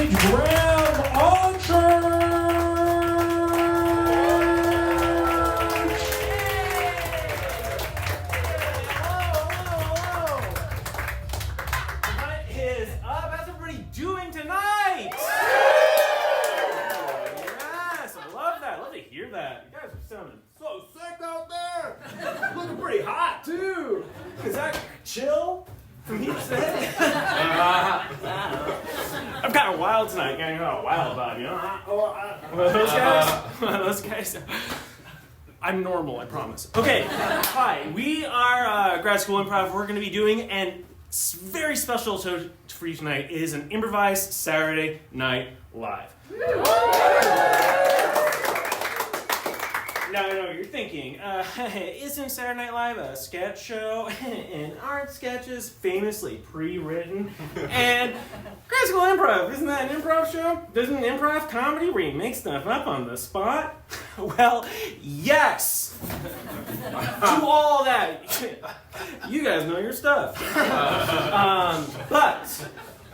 Graham on church! What is up? How's everybody doing tonight? Yes, I love that. I love to hear that. You guys are sounding so sick out there. Looking pretty hot, too. Is that chill? From heat set? I'm kind of wild tonight. Kind of wild vibe, you know? Those guys. I'm normal, I promise. Okay, hi. We are Grad School Improv. We're going to be doing an very special show for you tonight. It is an improvised Saturday Night Live. Now I know what you're thinking. Isn't Saturday Night Live a sketch show? And aren't sketches famously pre-written? And Grad School Improv, isn't that an improv show? Isn't improv comedy where you make stuff up on the spot? Well, yes! To all that. You guys know your stuff. But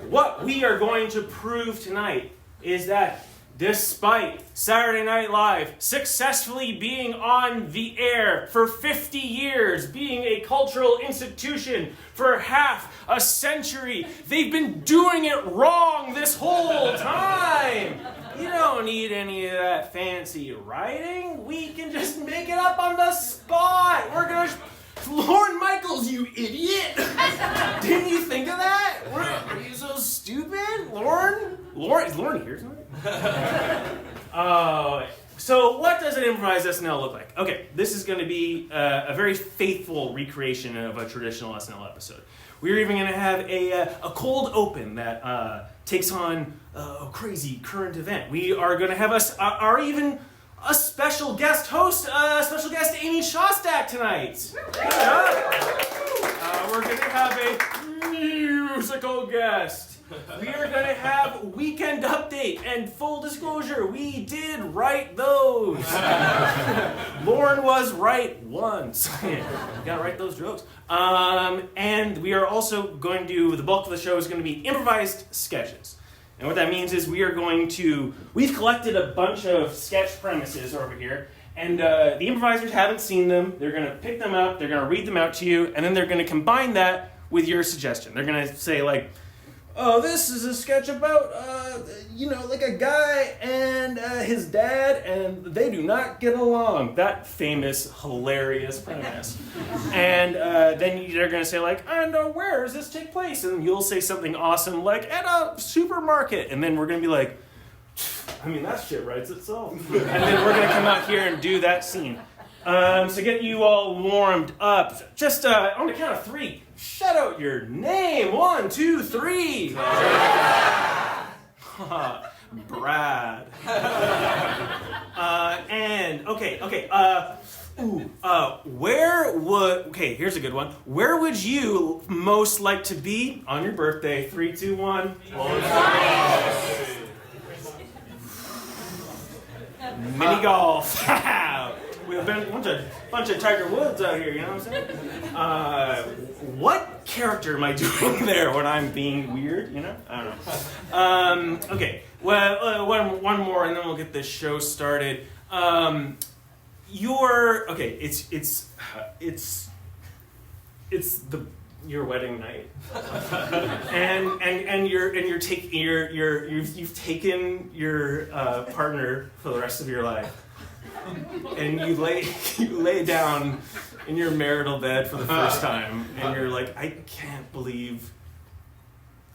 what we are going to prove tonight is that despite Saturday Night Live successfully being on the air for 50 years, being a cultural institution for half a century, they've been doing it wrong this whole time. You don't need any of that fancy writing. We can just make it up on the spot. We're gonna... Lorne Michaels, you idiot! Didn't you think of that? Are you so stupid? Lorne? Is Lorne here tonight? So what does an improvised SNL look like? Okay, this is going to be a very faithful recreation of a traditional SNL episode. We're even going to have a cold open that takes on a crazy current event. We are going to have a special guest host, special guest Amy Shostak tonight. We're going to have a musical guest. We are going to have Weekend Update, and full disclosure, we did write those. Lauren was right once. You gotta write those jokes. And we are also going to, the bulk of the show is going to be improvised sketches. And what that means is we've collected a bunch of sketch premises over here, and the improvisers haven't seen them. They're going to pick them up, they're going to read them out to you, and then they're going to combine that with your suggestion. They're going to say, like, oh, this is a sketch about, like a guy and his dad, and they do not get along. That famous, hilarious premise. And then they're going to say, like, and where does this take place? And you'll say something awesome, like, at a supermarket. And then we're going to be like, I mean, that shit writes itself. And then we're going to come out here and do that scene. So get you all warmed up, just on the count of 3, shout out your name. 1, 2, 3. Brad. Here's a good one. Where would you most like to be on your birthday? 3, 2, 1. Mini golf. We've been a bunch of Tiger Woods out here, you know what I'm saying? What character am I doing there when I'm being weird, you know? I don't know. Okay, well, one more and then we'll get this show started. It's your wedding night, and you've taken your partner for the rest of your life. And you lay down in your marital bed for the first time, and you're like, I can't believe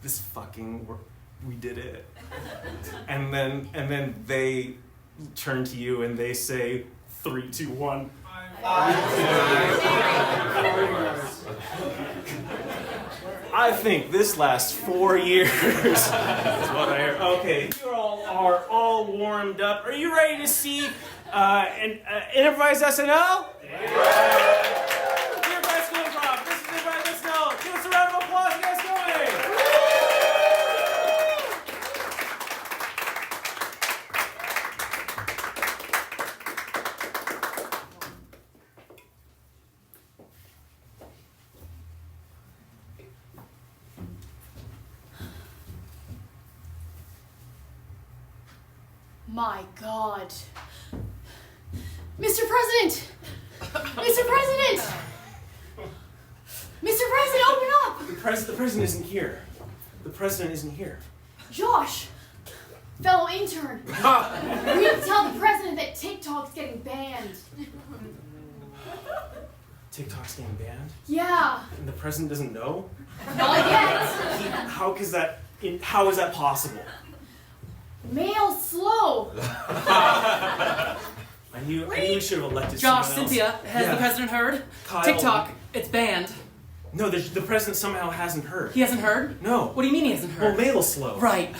this fucking we did it. And then they turn to you and they say 3, 2, 1. I think this lasts 4 years. That's what I heard. Okay, you all are all warmed up. Are you ready to see an improvised SNL? Yeah. Dear Grad School Improv, this is improvised SNL. Give us a round of applause. You guys going? My God. Mr. President! Mr. President! Mr. President, open up! The president isn't here. The president isn't here. Josh, fellow intern, we need to tell the president that TikTok's getting banned. TikTok's getting banned? Yeah. And the president doesn't know? Not yet. How is that possible? Mail slow. I knew we should have elected Josh, someone else. Cynthia, has the president heard? Kyle. TikTok, it's banned. No, the president somehow hasn't heard. He hasn't heard? No. What do you mean he hasn't heard? Well, mail's slow. Right.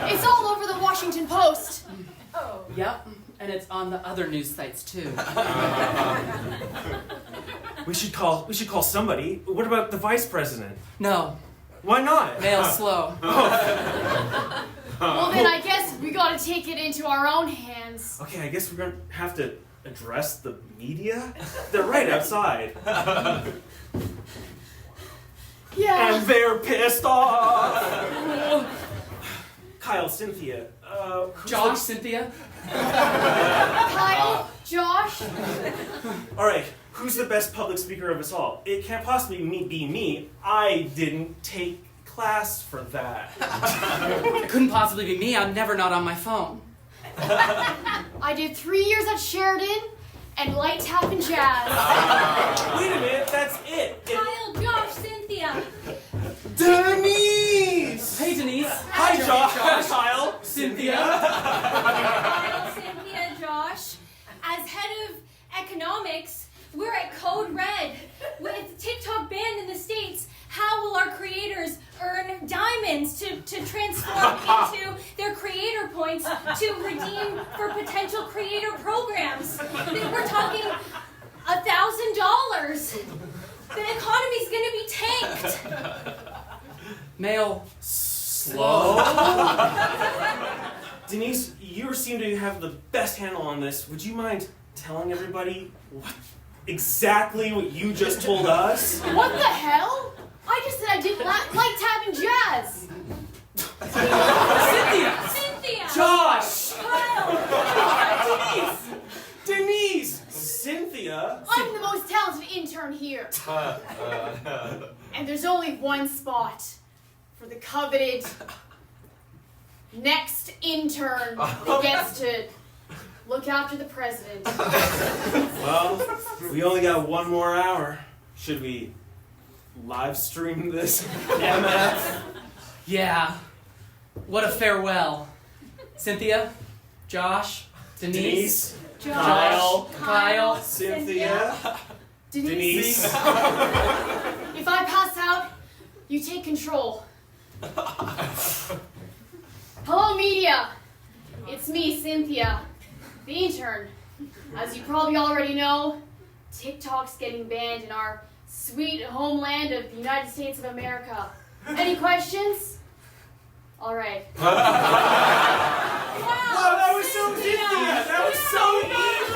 It's all over the Washington Post. Oh. Yep, and it's on the other news sites too. We should call somebody. What about the vice president? No, Why not? mail's slow. Well, then I guess we gotta take it into our own hands. Okay, I guess we're gonna have to address the media. They're right outside. Yeah. And they're pissed off. Kyle, Cynthia, Josh, Cynthia? Kyle, Josh. All right, who's the best public speaker of us all? It can't possibly be me. I didn't take class for that. It couldn't possibly be me. I'm never not on my phone. I did 3 years at Sheridan and light tap and jazz. Wait a minute, that's it. Kyle, Josh, Cynthia. Denise! Hey, Denise. Hi, Josh. Kyle. Cynthia. Kyle, Cynthia, Josh. As head of economics, we're at Code Red. With TikTok banned in the States, how will our creators earn diamonds to transform into their creator points to redeem for potential creator programs? We're talking $1,000. The economy's gonna be tanked. Mail Slow. Denise, you seem to have the best handle on this. Would you mind telling everybody exactly what you just told us? What the hell? I just said I did light tap and jazz. Cynthia! Cynthia! Josh! Kyle! Denise! Cynthia? I'm the most talented intern here. And there's only one spot for the coveted next intern that gets to look after the president. Well, we only got one more hour. Should we live stream this MF? Yeah. What a farewell. Cynthia, Josh, Denise, Kyle, Kyle, Cynthia, Denise. If I pass out, you take control. Hello, media. It's me, Cynthia, the intern. As you probably already know, TikTok's getting banned in our sweet homeland of the United States of America. Any questions? All right. Wow, that was so Cynthia! That was so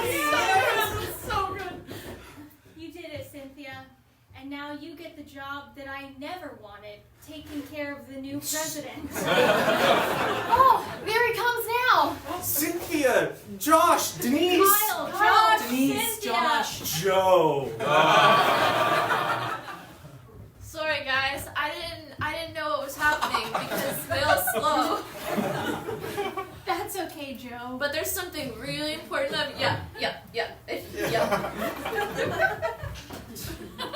easy! So good. You did it, Cynthia. And now you get the job that I never wanted, taking care of the new president. Oh, there he comes now. Cynthia, Josh, Denise, Kyle, Josh, Denise, Cynthia. Josh. Joe. Sorry guys, I didn't know what was happening because mail's slow. That's okay, Joe. But there's something really important.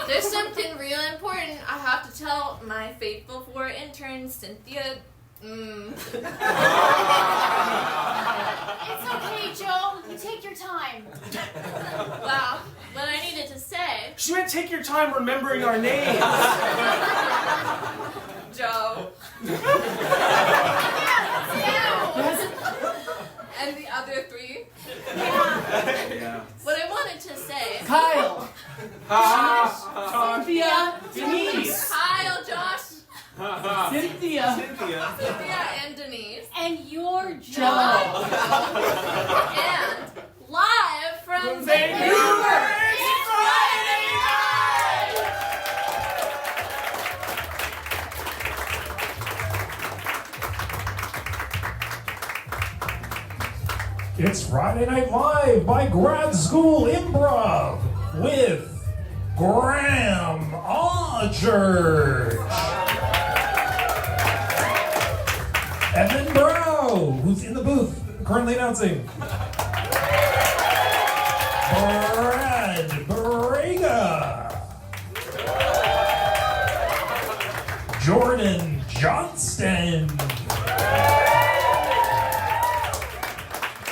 There's something really important I have to tell my faithful 4 interns, Cynthia. It's okay, Joe. You take your time. Wow, what I needed to say, She meant take your time remembering our names. Joe. And the other 3. Yeah. What I wanted to say, Kyle, Cynthia, Denise. Kyle, Josh, Cynthia, Cynthia. Cynthia, and Denise. And your Joe. job. And live from Vancouver. it's Friday night! It's Friday Night Live by Grad School Improv with Graham Church. Evan Brow, who's in the booth, currently announcing. Brad Brega. Jordan Johnston.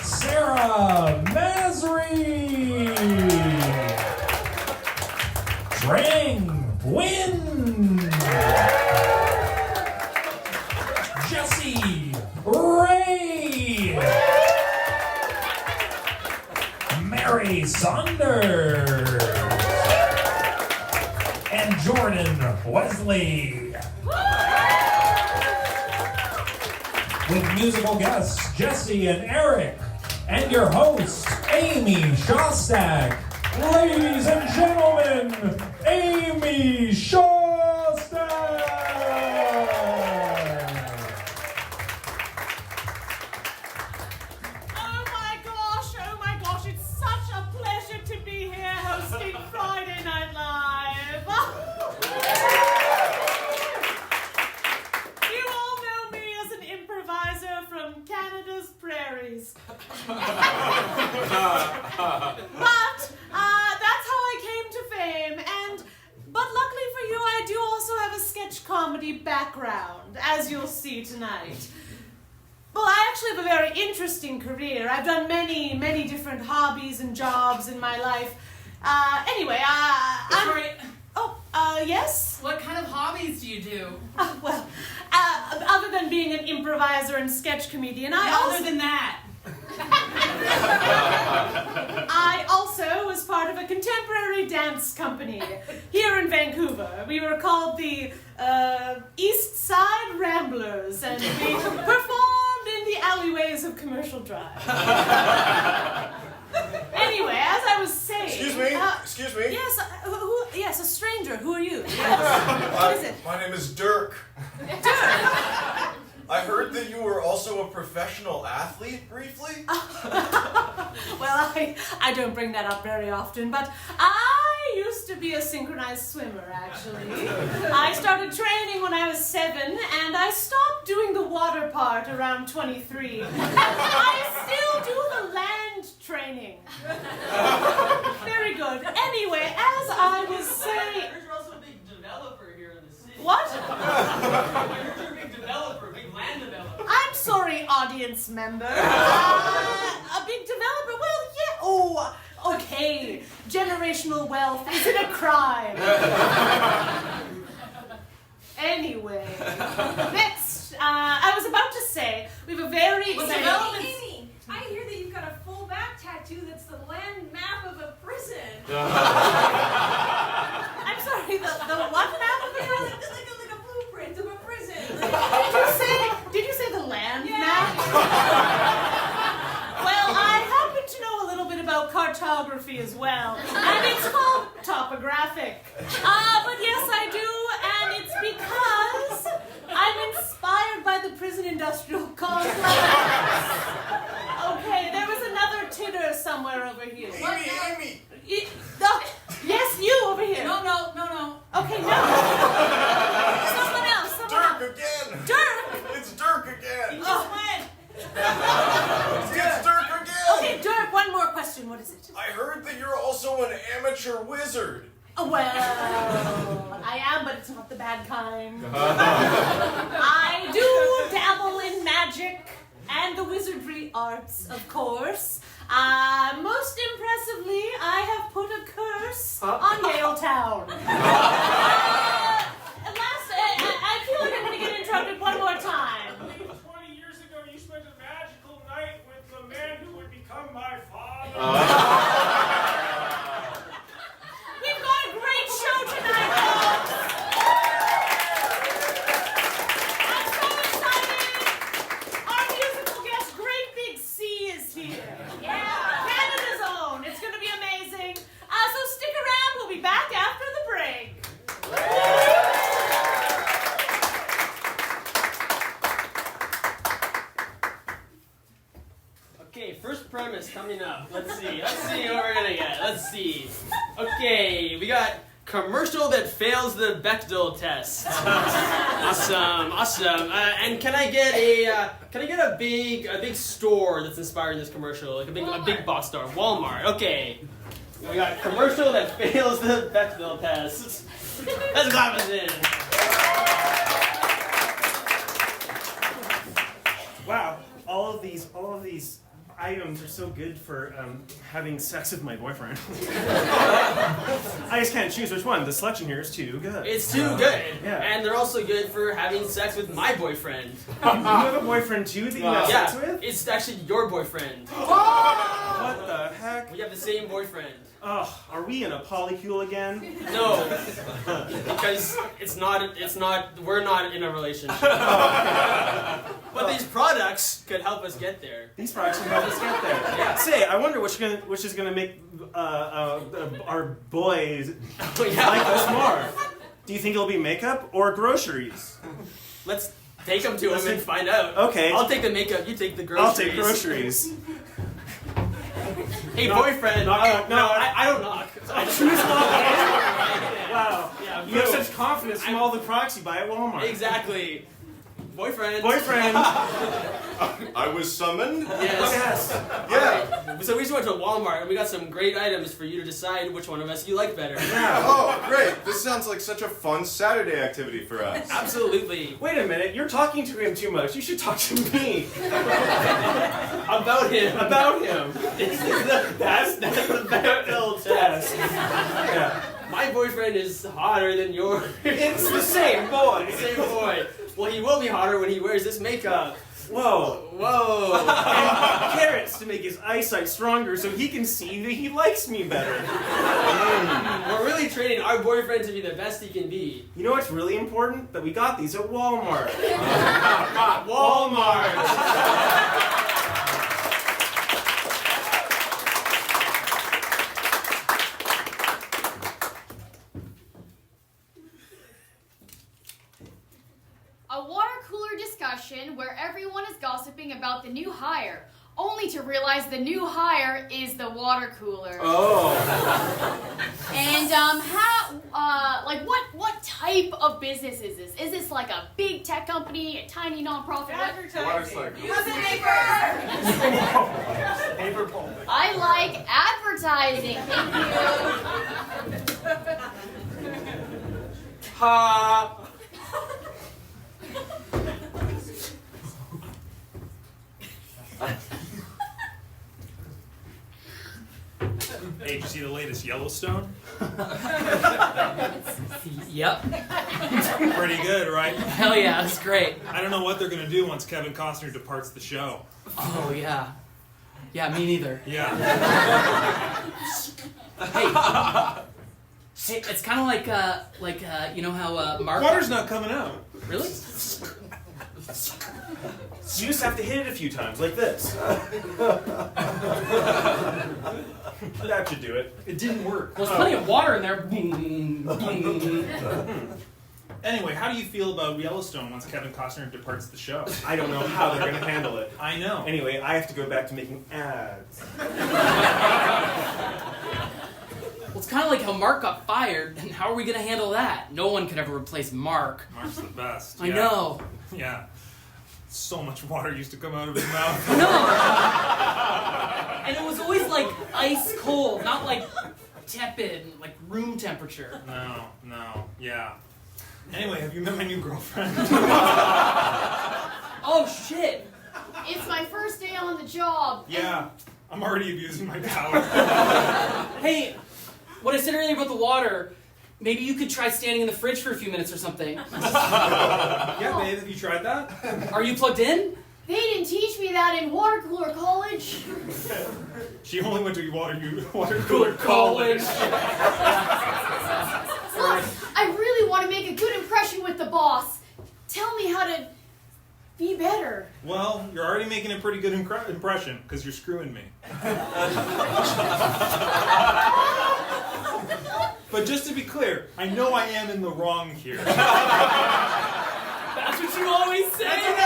Sarah Masri. Drang Win. Jesse Ray. Mary Saunders. And Jordan Wesley. With musical guests Jesse and Eric. And your host, Amy Shostak. Ladies and gentlemen, Amy Shostak! Oh my gosh, it's such a pleasure to be here hosting Friday Night Live. You all know me as an improviser from Canada's prairies. But that's how I came to fame, but luckily for you, I do also have a sketch comedy background, as you'll see tonight. Well, I actually have a very interesting career. I've done many, many different hobbies and jobs in my life. Anyway, yes? What kind of hobbies do you do? Well, other than being an improviser and sketch comedian, Other than that. I also was part of a contemporary dance company here in Vancouver. We were called the East Side Ramblers, and we performed in the alleyways of Commercial Drive. Anyway, as I was saying... Excuse me? Yes, yes, a stranger. Who are you? Yes. What is it? My name is Dirk. Dirk! I heard that you were also a professional athlete, briefly? Well, I don't bring that up very often, but I used to be a synchronized swimmer, actually. I started training when I was 7, and I stopped doing the water part around 23. I still do the land training. Very good. Anyway, as I was saying... You're also a big developer here in the city. What? You're a big developer, big land developer. I'm sorry, audience member. A big developer? Well, yeah. Oh, okay. Generational wealth isn't a crime. Anyway, next, I was about to say, we have a very exciting... Amy, I hear that you've got a full back tattoo that's the land map of a prison. I'm sorry, the what map of the prison? Like a blueprint of a prison. Did you say the land map? Well, I happen to know a little bit about cartography as well, and it's called topographic. But yes, I do, and it's because I'm inspired by the prison industrial complex. Okay, there was another titter somewhere over here. Amy! Yes, you over here. No. Okay, no. Someone else. Dirk again! Dirk! It's Dirk again! Just went. It's Dirk again! Okay, Dirk, one more question. What is it? I heard that you're also an amateur wizard. Well, I am, but it's not the bad kind. I do dabble in magic and the wizardry arts, of course. Most impressively, I have put a curse on Yale Town. I feel like I'm going to get interrupted one more time. 20 years ago, you spent a magical night with the man who would become my father. We've got a great show tonight, folks. I'm so excited. Our musical guest, Great Big C, is here. Yeah. Canada's own. It's going to be amazing. So stick around. We'll be back after the break. first premise coming up. Let's see what we're gonna get. Let's see. Okay, we got commercial that fails the Bechdel test. Awesome. And can I get a big store that's inspiring this commercial, like a big box store, Walmart. Okay. We got commercial that fails the Bechdel test. Let's clap us in. Wow, all of these items are so good for having sex with my boyfriend. I just can't choose which one. The selection here is too good. It's too good. Yeah. And they're also good for having sex with my boyfriend. You have a boyfriend too that you have sex with? It's actually your boyfriend. What the heck? We have the same boyfriend. Ugh, are we in a polycule again? No, because we're not in a relationship. But these products could help us get there. These products can help us get there. Yeah. Say, I wonder which is gonna make our boys Oh, yeah. like us more. Do you think it'll be makeup or groceries? Let's take them to him and find out. Okay. I'll take the makeup, you take the groceries. I'll take groceries. Hey, boyfriend. I don't knock. I choose Wow. Yeah, You have such confidence from all the products you buy at Walmart. Exactly. Boyfriend. I was summoned? Yes. Yeah. So we just went to Walmart and we got some great items for you to decide which one of us you like better. Yeah. Oh, great. This sounds like such a fun Saturday activity for us. Absolutely. Wait a minute, you're talking to him too much. You should talk to me. About him. About him. That's the Bechdel test. Yeah. My boyfriend is hotter than yours. It's the same boy. Same boy. Well, he will be hotter when he wears this makeup. Whoa. Whoa. And carrots to make his eyesight stronger so he can see that he likes me better. We're really training our boyfriend to be the best he can be. You know what's really important? That we got these at Walmart. Walmart. A water cooler discussion where everyone is gossiping about the new hire, only to realize the new hire is the water cooler. Oh. And what type of business is this? Is this like a big tech company, a tiny nonprofit? Advertising. Paper pulp. I like advertising. Thank you. Ha. Hey, did you see the latest Yellowstone? Yep. Pretty good, right? Hell yeah, that's great. I don't know what they're gonna do once Kevin Costner departs the show. Oh yeah. Yeah, me neither. Yeah. Hey, it's kind of like you know how Mark. Water's not coming out. Really? You just have to hit it a few times, like this. That should do it. It didn't work. Well, there's plenty of water in there. Anyway, how do you feel about Yellowstone once Kevin Costner departs the show? I don't know how they're going to handle it. I know. Anyway, I have to go back to making ads. Well, it's kind of like how Mark got fired, and how are we going to handle that? No one could ever replace Mark. Mark's the best. I know. Yeah. So much water used to come out of his mouth. No! And it was always like ice cold, not like tepid, like room temperature. No, yeah. Anyway, have you met my new girlfriend? Oh shit! It's my first day on the job. Yeah, I'm already abusing my power. Hey, what I said earlier about the water, maybe you could try standing in the fridge for a few minutes or something. Yeah, babe, have you tried that? Are you plugged in? They didn't teach me that in water cooler college. She only went to water cooler college. Look, I really want to make a good impression with the boss. Tell me how to be better. Well, you're already making a pretty good impression, because you're screwing me. But just to be clear, I know I am in the wrong here. That's what you always say! That's what I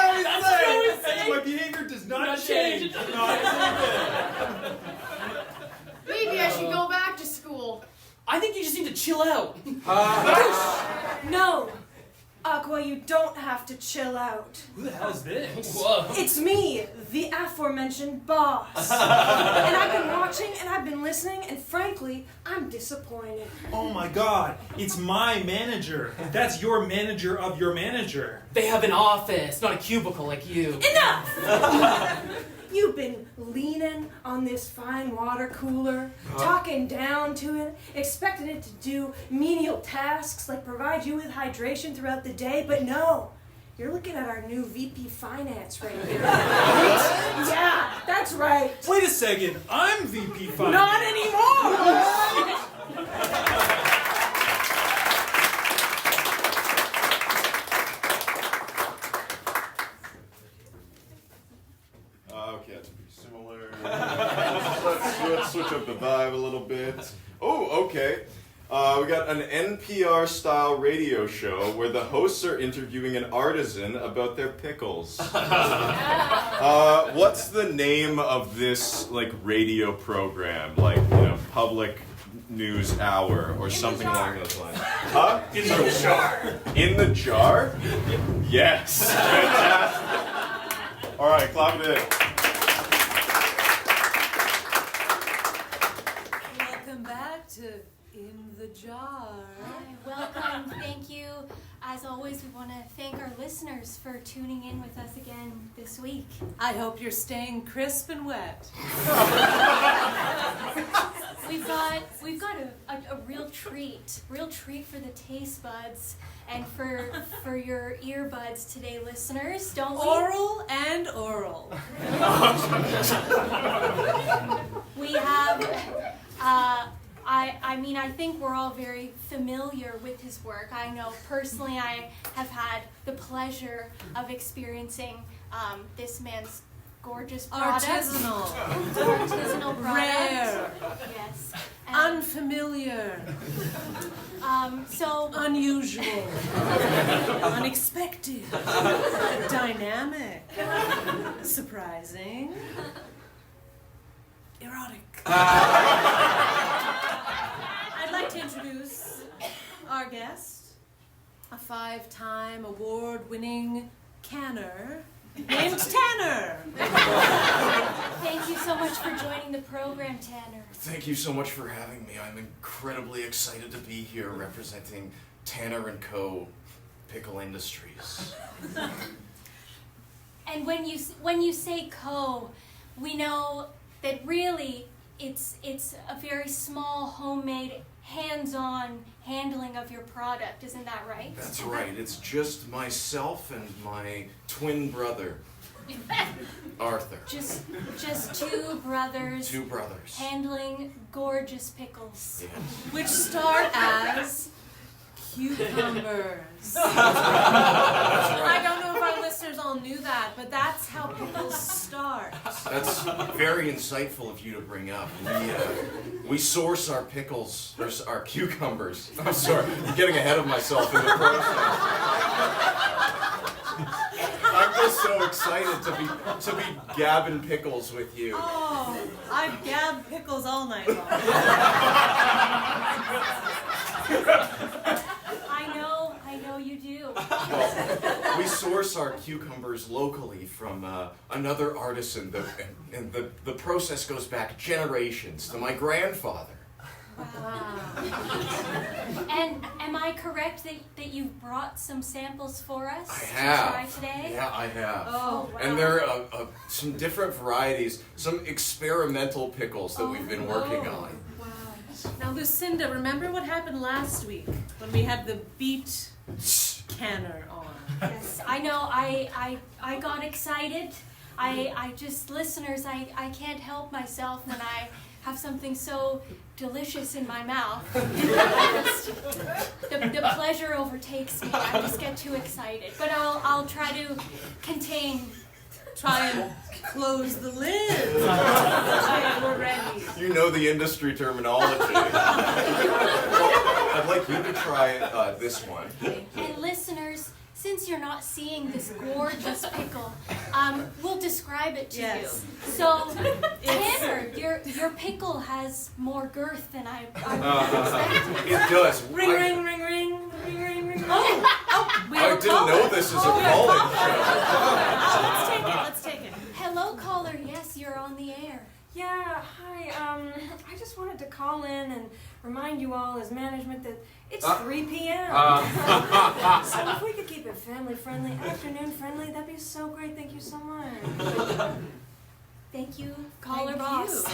always say! My behavior does not change. needed. Maybe I should go back to school. I think you just need to chill out. No, Aqua, you don't have to chill out. Who the hell is this? Whoa. It's me, the aforementioned boss. And I've been watching and I've been listening, and frankly, I'm disappointed. Oh my god, it's my manager. That's your manager of your manager. They have an office, not a cubicle like you. Enough! You've been leaning on this fine water cooler, talking down to it, expecting it to do menial tasks like provide you with hydration throughout the day, but no. You're looking at our new VP Finance right here. Yeah, that's right. Wait a second, I'm VP Finance. Not anymore! Okay, that's pretty similar. Let's switch up the vibe a little bit. Oh, okay. We got an NPR-style radio show where the hosts are interviewing an artisan about their pickles. What's the name of this, like, radio program? Like, you know, public news hour or something along those lines. Huh? In the jar. In the jar? Yes. Fantastic. All right, clap it in. Welcome back to In the Jar. Hi, welcome. Thank you. As always, we want to thank our listeners for tuning in with us again this week. I hope you're staying crisp and wet. We've got a real treat for the taste buds and for your earbuds today, listeners, don't we? Oral and oral. We have, I think we're all very familiar with his work. I know personally I have had the pleasure of experiencing this man's gorgeous products. Artisanal products. Rare. Yes. Unfamiliar. So unusual. Unexpected. Dynamic. Surprising. Erotic. I'd like to introduce our guest, a 5-time award-winning canner named Tanner. Thank you so much for joining the program, Tanner. Thank you so much for having me. I'm incredibly excited to be here representing Tanner & Co. Pickle Industries. And when you say co, we know that really it's a very small, homemade, hands-on handling of your product. Isn't that right? That's right. It's just myself and my twin brother, Arthur. Just two brothers. Two brothers. Handling gorgeous pickles. Yes. Which start as cucumbers. That's right. I don't know if our listeners all knew that, but that's how pickles start. That's very insightful of you to bring up. We source our pickles, or our cucumbers. I'm sorry, I'm getting ahead of myself in the process. I'm just so excited to be gabbing pickles with you. Oh, I've gabbed pickles all night long. I know you do. Well, we source our cucumbers locally from another artisan, and the process goes back generations to my grandfather. Wow. And am I correct that you've brought some samples for us I have. to try today? Yeah, I have. Oh, wow. And there are some different varieties, some experimental pickles that we've been working on. Wow. Now, Lucinda, remember what happened last week when we had the beet canner on? Yes, I know. I got excited. I just, listeners, I can't help myself when I have something so delicious in my mouth. The pleasure overtakes me. I just get too excited. But I'll try to contain. Try and close the lid. We're ready. You know the industry terminology. Well, I'd like you to try this one. And listeners, since you're not seeing this gorgeous pickle, we'll describe it to Yes. you. So, Tanner, your pickle has more girth than I expected. It does. Ring, ring, ring, ring, ring, ring, ring. Oh, we I have a didn't caller. know this is a calling show. Let's take it. Hello, caller. Yes, you're on the air. Yeah, hi. I just wanted to call in and remind you all as management that it's 3 p.m. So if we could keep it family friendly, afternoon friendly, that'd be so great. Thank you so much. Thank you, caller Thank boss.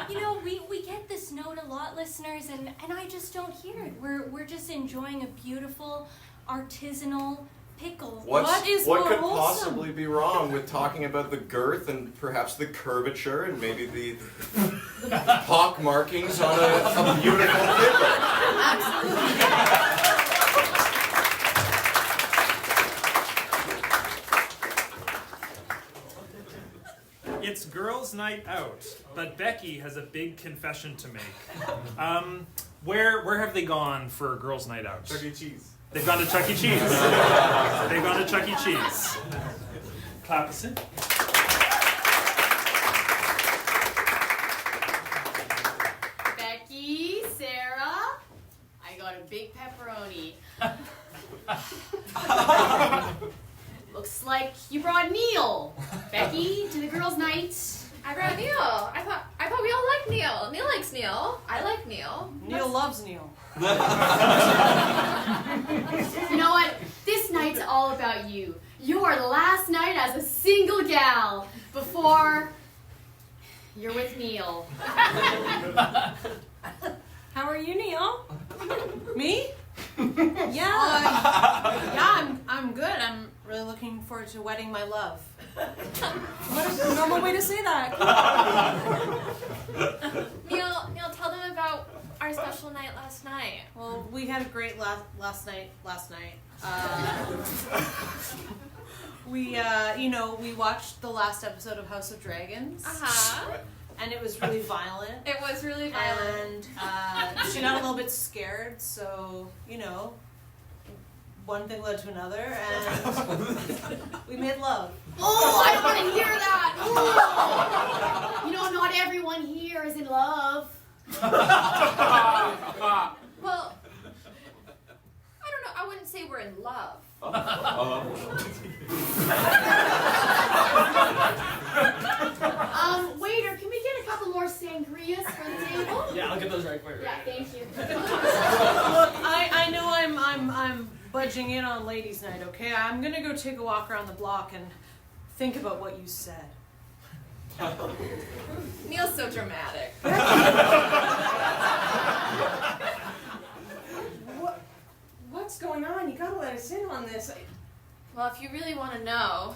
You know, we get this note a lot, listeners, and I just don't hear it. We're just enjoying a beautiful artisanal pickle. What could wholesome? possibly be wrong with talking about the girth and perhaps the curvature and maybe the pock markings on a beautiful pickle? It's girls' night out, but Becky has a big confession to make. Where have they gone for girls' night out? Chuck E. Cheese. They've gone to Chuck E. Cheese. They've gone to Chuck E. Cheese. Clap us in. Becky, Sarah, I got a big pepperoni. Looks like you brought Neil. Becky, to the girls' night. I brought Neil. I thought we all liked Neil. Neil likes Neil. I like Neil. Neil loves Neil. You know what? This night's all about you. You're the last night as a single gal before you're with Neil. How are you, Neil? Me? Yeah, I'm good. I'm really looking forward to wedding my love. What is the normal way to say that? Neil, tell them about our special night last night. Well, we had a great last night. We watched the last episode of House of Dragons. Uh-huh. And it was really violent. It was really violent. And she got a little bit scared, so, one thing led to another, and we made love. Oh, I don't want to hear that. Ooh. You know, not everyone here is in love. Well, I don't know. I wouldn't say we're in love. Waiter, can we get a couple more sangrias for the table? Yeah, I'll get those right for you. Yeah, thank you. Look, I know I'm budging in on ladies' night, okay? I'm gonna go take a walk around the block and think about what you said. Neil's so dramatic. What's going on? You gotta let us in on this. Well, if you really want to know.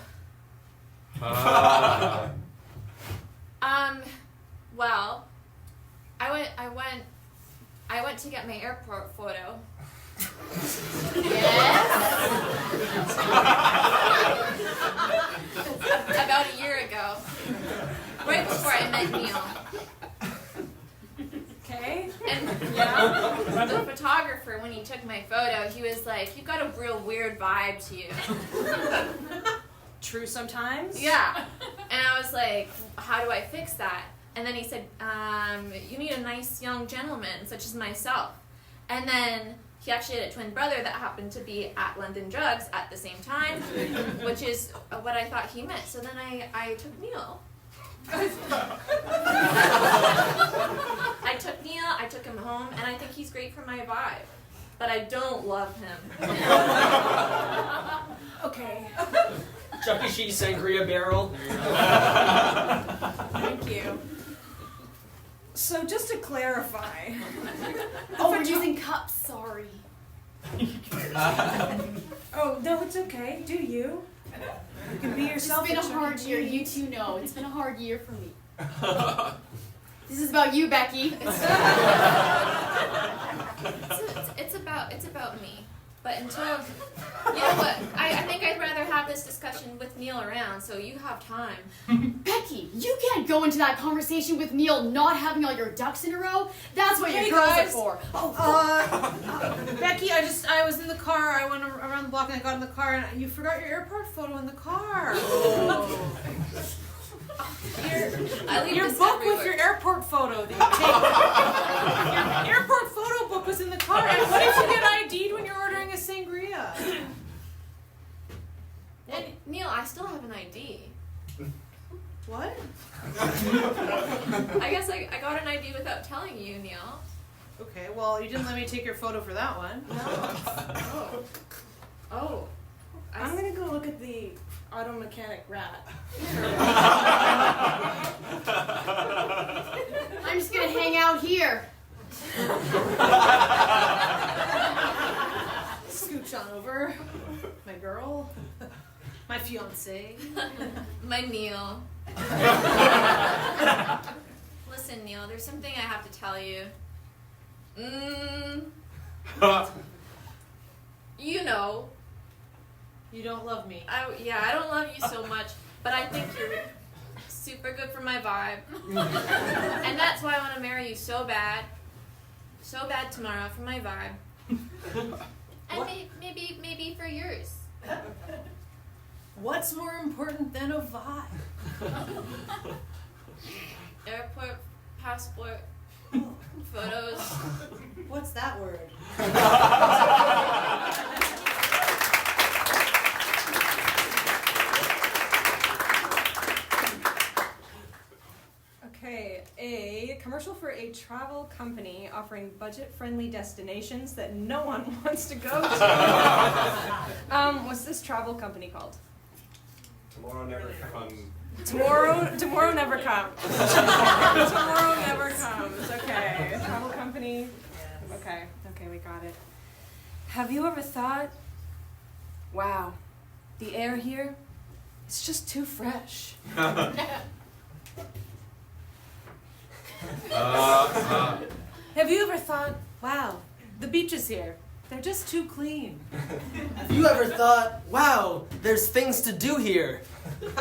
Well, I went to get my airport photo. About a year ago, right before I met Neil. Okay. And the photographer, when he took my photo, he was like, "You've got a real weird vibe to you." True sometimes? Yeah. And I was like, "How do I fix that?" And then he said, "You need a nice young gentleman, such as myself." And then he actually had a twin brother that happened to be at London Drugs at the same time, which is what I thought he meant. So then I took Neil. I took Neil, I took him home, and I think he's great for my vibe. But I don't love him. Okay. Chuck E. Cheese sangria barrel. Thank you. So just to clarify. Oh, we're using cups, sorry. Oh, no, it's okay. Do you? You can be yourself. It's been a hard year, you two know. It's been a hard year for me. This is about you, Becky. It's about me. But until, you know what, I think I'd rather have this discussion with Neil around, so you have time. Becky, you can't go into that conversation with Neil not having all your ducks in a row. That's what your girls are for. Becky, I was in the car. I went around the block and I got in the car, and you forgot your airport photo in the car. Your book with your airport photo that you take. Your airport photo book was in the car. And what if you get ID'd when you're ordering a sangria? Well, Neil, I still have an ID. What? I guess I got an ID without telling you, Neil. Okay, well, you didn't let me take your photo for that one. No. Oh. I'm gonna go look at the auto mechanic rat. I'm just gonna hang out here. Scooch on over. My girl. My fiance. My Neil. Listen, Neil, there's something I have to tell you. You know. You don't love me. I don't love you so much, but I think you're super good for my vibe. And that's why I want to marry you so bad tomorrow for my vibe. And maybe for yours. What's more important than a vibe? Airport, passport, photos. What's that word? Okay, a commercial for a travel company offering budget-friendly destinations that no one wants to go to. What's this travel company called? Tomorrow never comes. Tomorrow never comes. Tomorrow never comes. Okay, a travel company. Okay, we got it. Have you ever thought, wow, the air here, it's just too fresh. Have you ever thought, wow, the beaches here, they're just too clean. Have you ever thought, wow, there's things to do here? Well,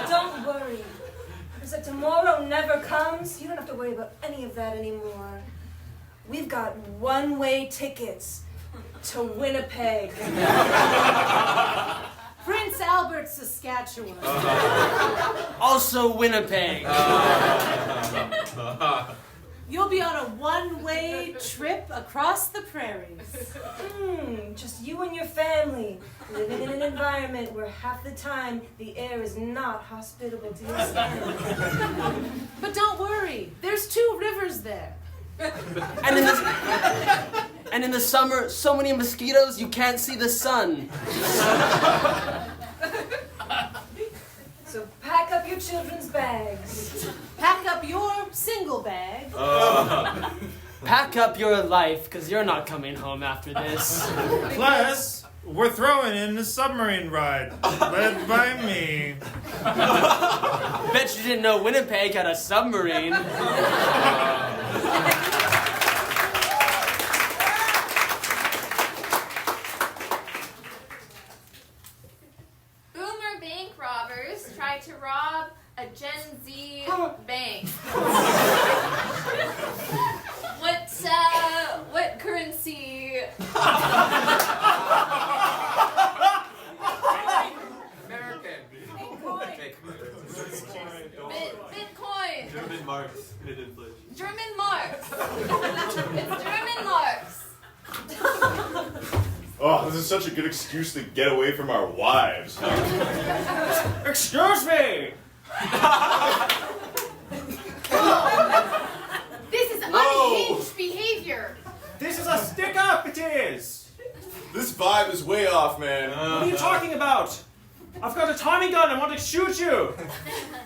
don't worry. Because if tomorrow never comes, you don't have to worry about any of that anymore. We've got one-way tickets to Winnipeg. Prince Albert, Saskatchewan. Also Winnipeg. You'll be on a one-way trip across the prairies. Just you and your family, living in an environment where half the time the air is not hospitable to your skin. But don't worry, there's 2 rivers there. And in the summer, so many mosquitoes you can't see the sun. So pack up your children's bags. Pack up your single bag. Pack up your life, because you're not coming home after this. Plus, we're throwing in a submarine ride, led by me. Bet you didn't know Winnipeg had a submarine. Boomer bank robbers tried to rob a Gen Z bank. What currency? American. Bitcoin. German marks. Mid-inflation. German marks. It's German marks. Oh, this is such a good excuse to get away from our wives. Excuse me! This is unhinged behavior. This is a stick-up, it is! This vibe is way off, man. What are you talking about? I've got a Tommy gun, I want to shoot you!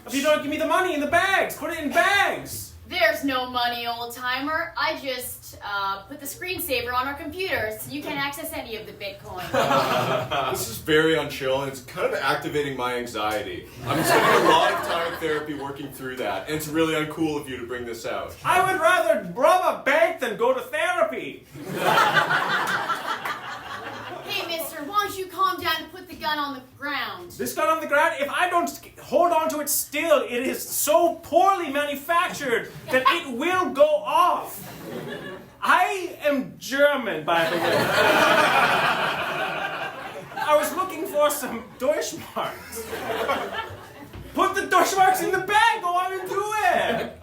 If you don't give me the money in the bags, put it in bags! There's no money, old-timer. I just put the screensaver on our computer so you can't access any of the Bitcoin. This is very unchill and it's kind of activating my anxiety. I'm spending a lot of time in therapy working through that, and it's really uncool of you to bring this out. I would rather rob a bank than go to therapy! Hey, mister, why don't you calm down and put the gun on the ground? This gun on the ground, if I don't hold on to it still, it is so poorly manufactured that it will go off. I am German, by the way. I was looking for some Deutschmarks. Put the Deutschmarks in the bag, go on and do it!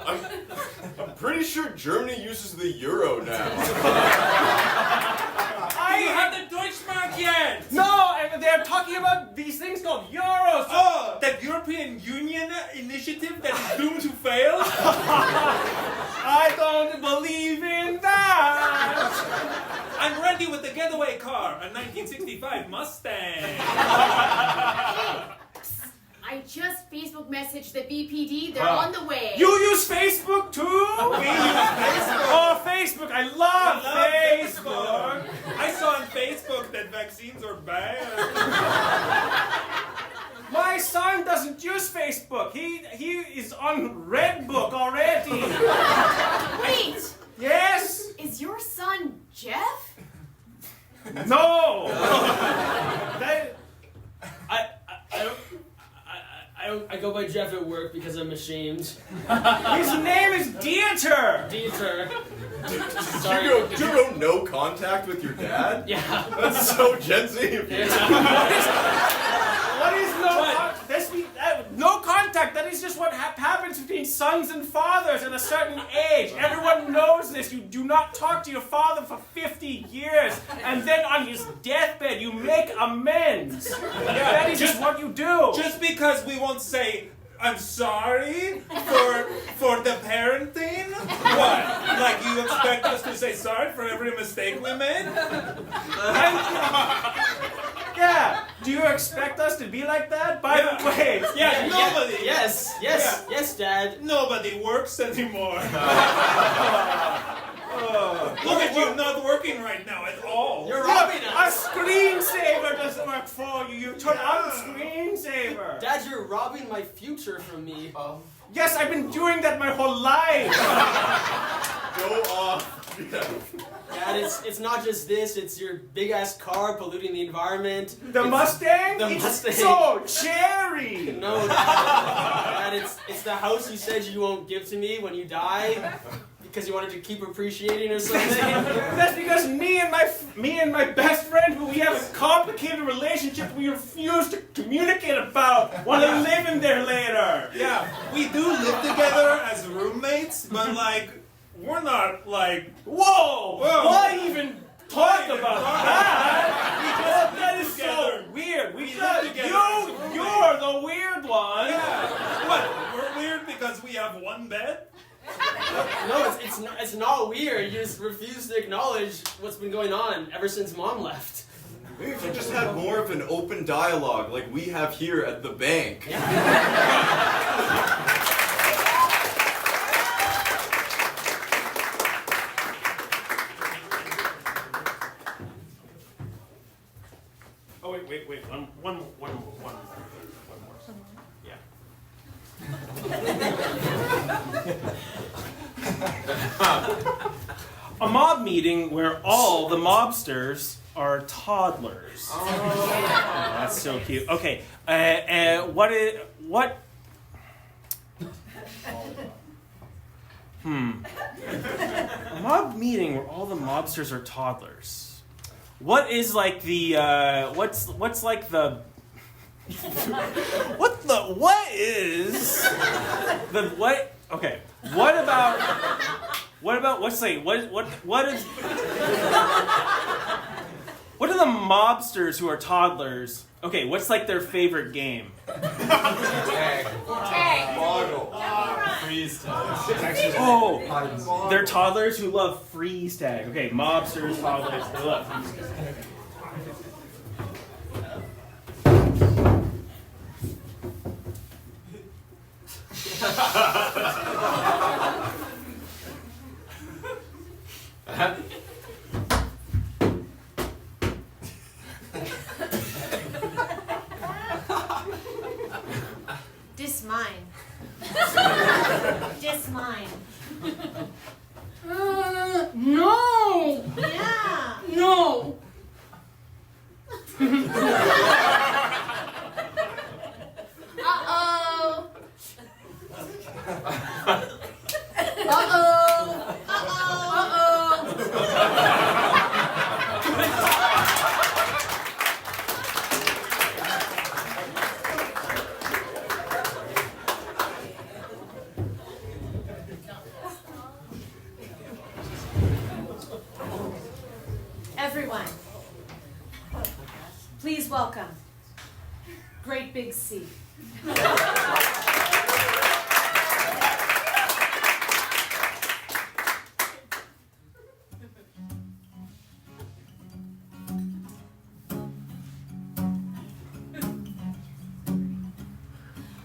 I'm pretty sure Germany uses the euro now. Do you have the Deutschmark yet? No, and they're talking about these things called euros. Oh, that European Union initiative that is doomed to fail? I don't believe in that. I'm ready with the getaway car, a 1965 Mustang. I just Facebook messaged the BPD. They're on the way. You use Facebook too? We use Facebook. Oh, Facebook. I love Facebook. I saw on Facebook that vaccines are bad. My son doesn't use Facebook. He is on Redbook already. Wait! Yes? Is your son Jeff? No! I go by Jeff at work because I'm ashamed. His name is Dieter! Dieter. Sorry. Did you go no contact with your dad? Yeah. That's so Gen Z of you. What is no contact? That is just what happens between sons and fathers at a certain age. Everyone knows this. You do not talk to your father for 50 years, and then on his deathbed you make amends. That is just what you do. Just because we won't say, I'm sorry for the parenting? What? Like you expect us to say sorry for every mistake we made? Yeah. Do you expect us to be like that? By the way. Yeah, nobody. Yes, Dad. Nobody works anymore. Look at you, not working right now at all. You're robbing A us. screensaver doesn't work for you. You turn on the screensaver. Dad, you're robbing my future from me. Yes, I've been doing that my whole life. Go off. Dad, it's not just this, it's your big ass car polluting the environment. The Mustang? The It's Mustang. so cherry. No, Dad, it's the house you said you won't give to me when you die because you wanted to keep appreciating or something. That's because me and my best friend, who we have a complicated relationship we refuse to communicate about, want to live in there later. Yeah, we do live together as roommates, but like, we're not like, Whoa! Why even talk about that? That is together. so weird. We live together. You're the weird one. Yeah. What? We're weird because we have one bed? No, it's not weird. You just refuse to acknowledge what's been going on ever since Mom left. Maybe if you just had more of an open dialogue like we have here at the bank. Oh wait. One more. Yeah. A mob meeting where all the mobsters are toddlers. Oh, that's so cute. Okay, what? A mob meeting where all the mobsters are toddlers. What is like the what's like the what is the what? Okay, what about what's like what is what are the mobsters who are toddlers? Okay, what's like their favorite game? Tag. Boggle. Freeze tag. Oh, they're toddlers who love freeze tag. Okay, mobsters, toddlers, they love freeze tag. Dis mine. Dis mine. No! Yeah. welcome. Great big C.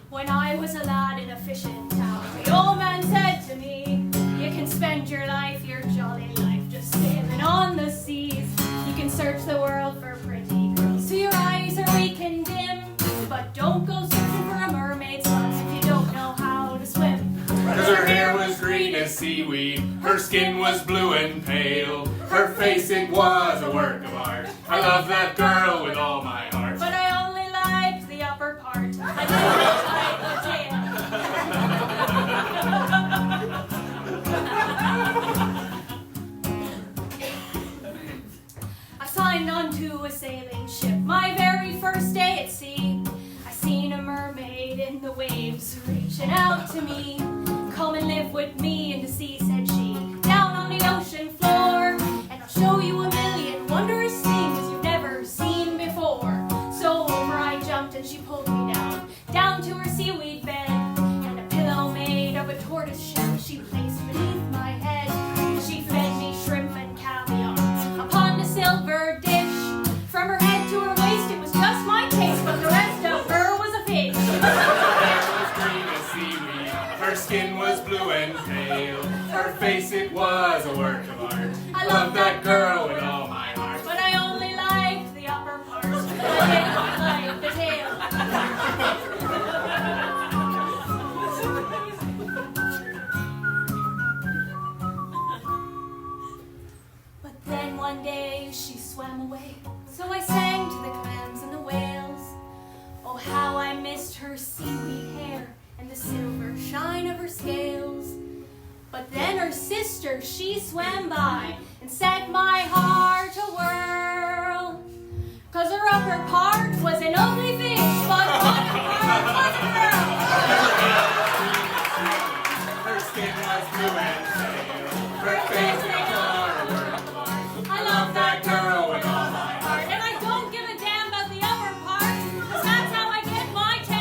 When I was a lad in a fishing town, the old man said to me, you can spend your life, your jolly life, just sailing on the seas. You can search the world for pretty girls, so your eyes are weak and dim. But don't go searching for a mermaid's love if you don't know how to swim. Cause her hair was green as seaweed, her skin was blue and pale, her face it was a work of art. I love that girl with all my heart. But I only liked the upper part. I didn't like the tail. I signed onto a sailing ship my very first day at sea. I seen a mermaid in the waves reaching out to me. Come and live with me in the sea, said she, down on the ocean floor, and I'll show you a million wondrous things you've never seen before. So over I jumped and she pulled me down to her seaweed bed, and a pillow made of a tortoise shell she placed beneath my head. She fed me shrimp and caviar upon the silver dish. From her head to her waist it was just my taste, but the rest of her was a fish. Her skin was blue and pale, her face it was a work of art. I love that girl with all my heart. But I only liked the upper part. I didn't like the tail. But then one day she swam away, so I sang to the clams and the whales. Oh, how I missed her seaweed hair and the silver shine of her scales. But then her sister, she swam by and set my heart a whirl. 'Cause her upper part was an ugly fish, but one part was a girl. Her skin was blue and pale, her face it was a work of art. I love that girl with all my heart, and I don't give a damn about the upper part, 'cause that's how I get my tail.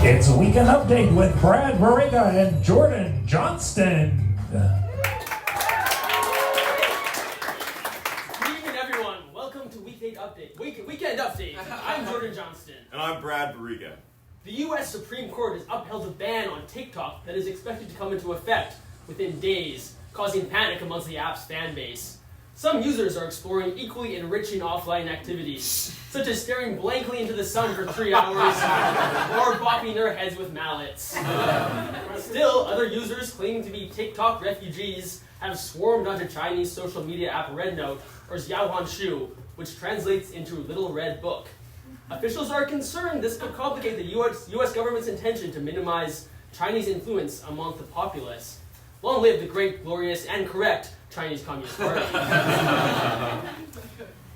It's a weekend update with Brad Mariga and Jordan Johnston. Good evening, everyone. Welcome to Weekend Update. I'm Jordan Johnston. And I'm Brad Bariga. The U.S. Supreme Court has upheld a ban on TikTok that is expected to come into effect within days, causing panic amongst the app's fan base. Some users are exploring equally enriching offline activities, such as staring blankly into the sun for 3 hours or bopping their heads with mallets. Still, other users claiming to be TikTok refugees have swarmed onto Chinese social media app Rednote, or Xiaohongshu, which translates into Little Red Book. Officials are concerned this could complicate the U.S. government's intention to minimize Chinese influence among the populace. Long live the great, glorious, and correct Chinese Communist Party.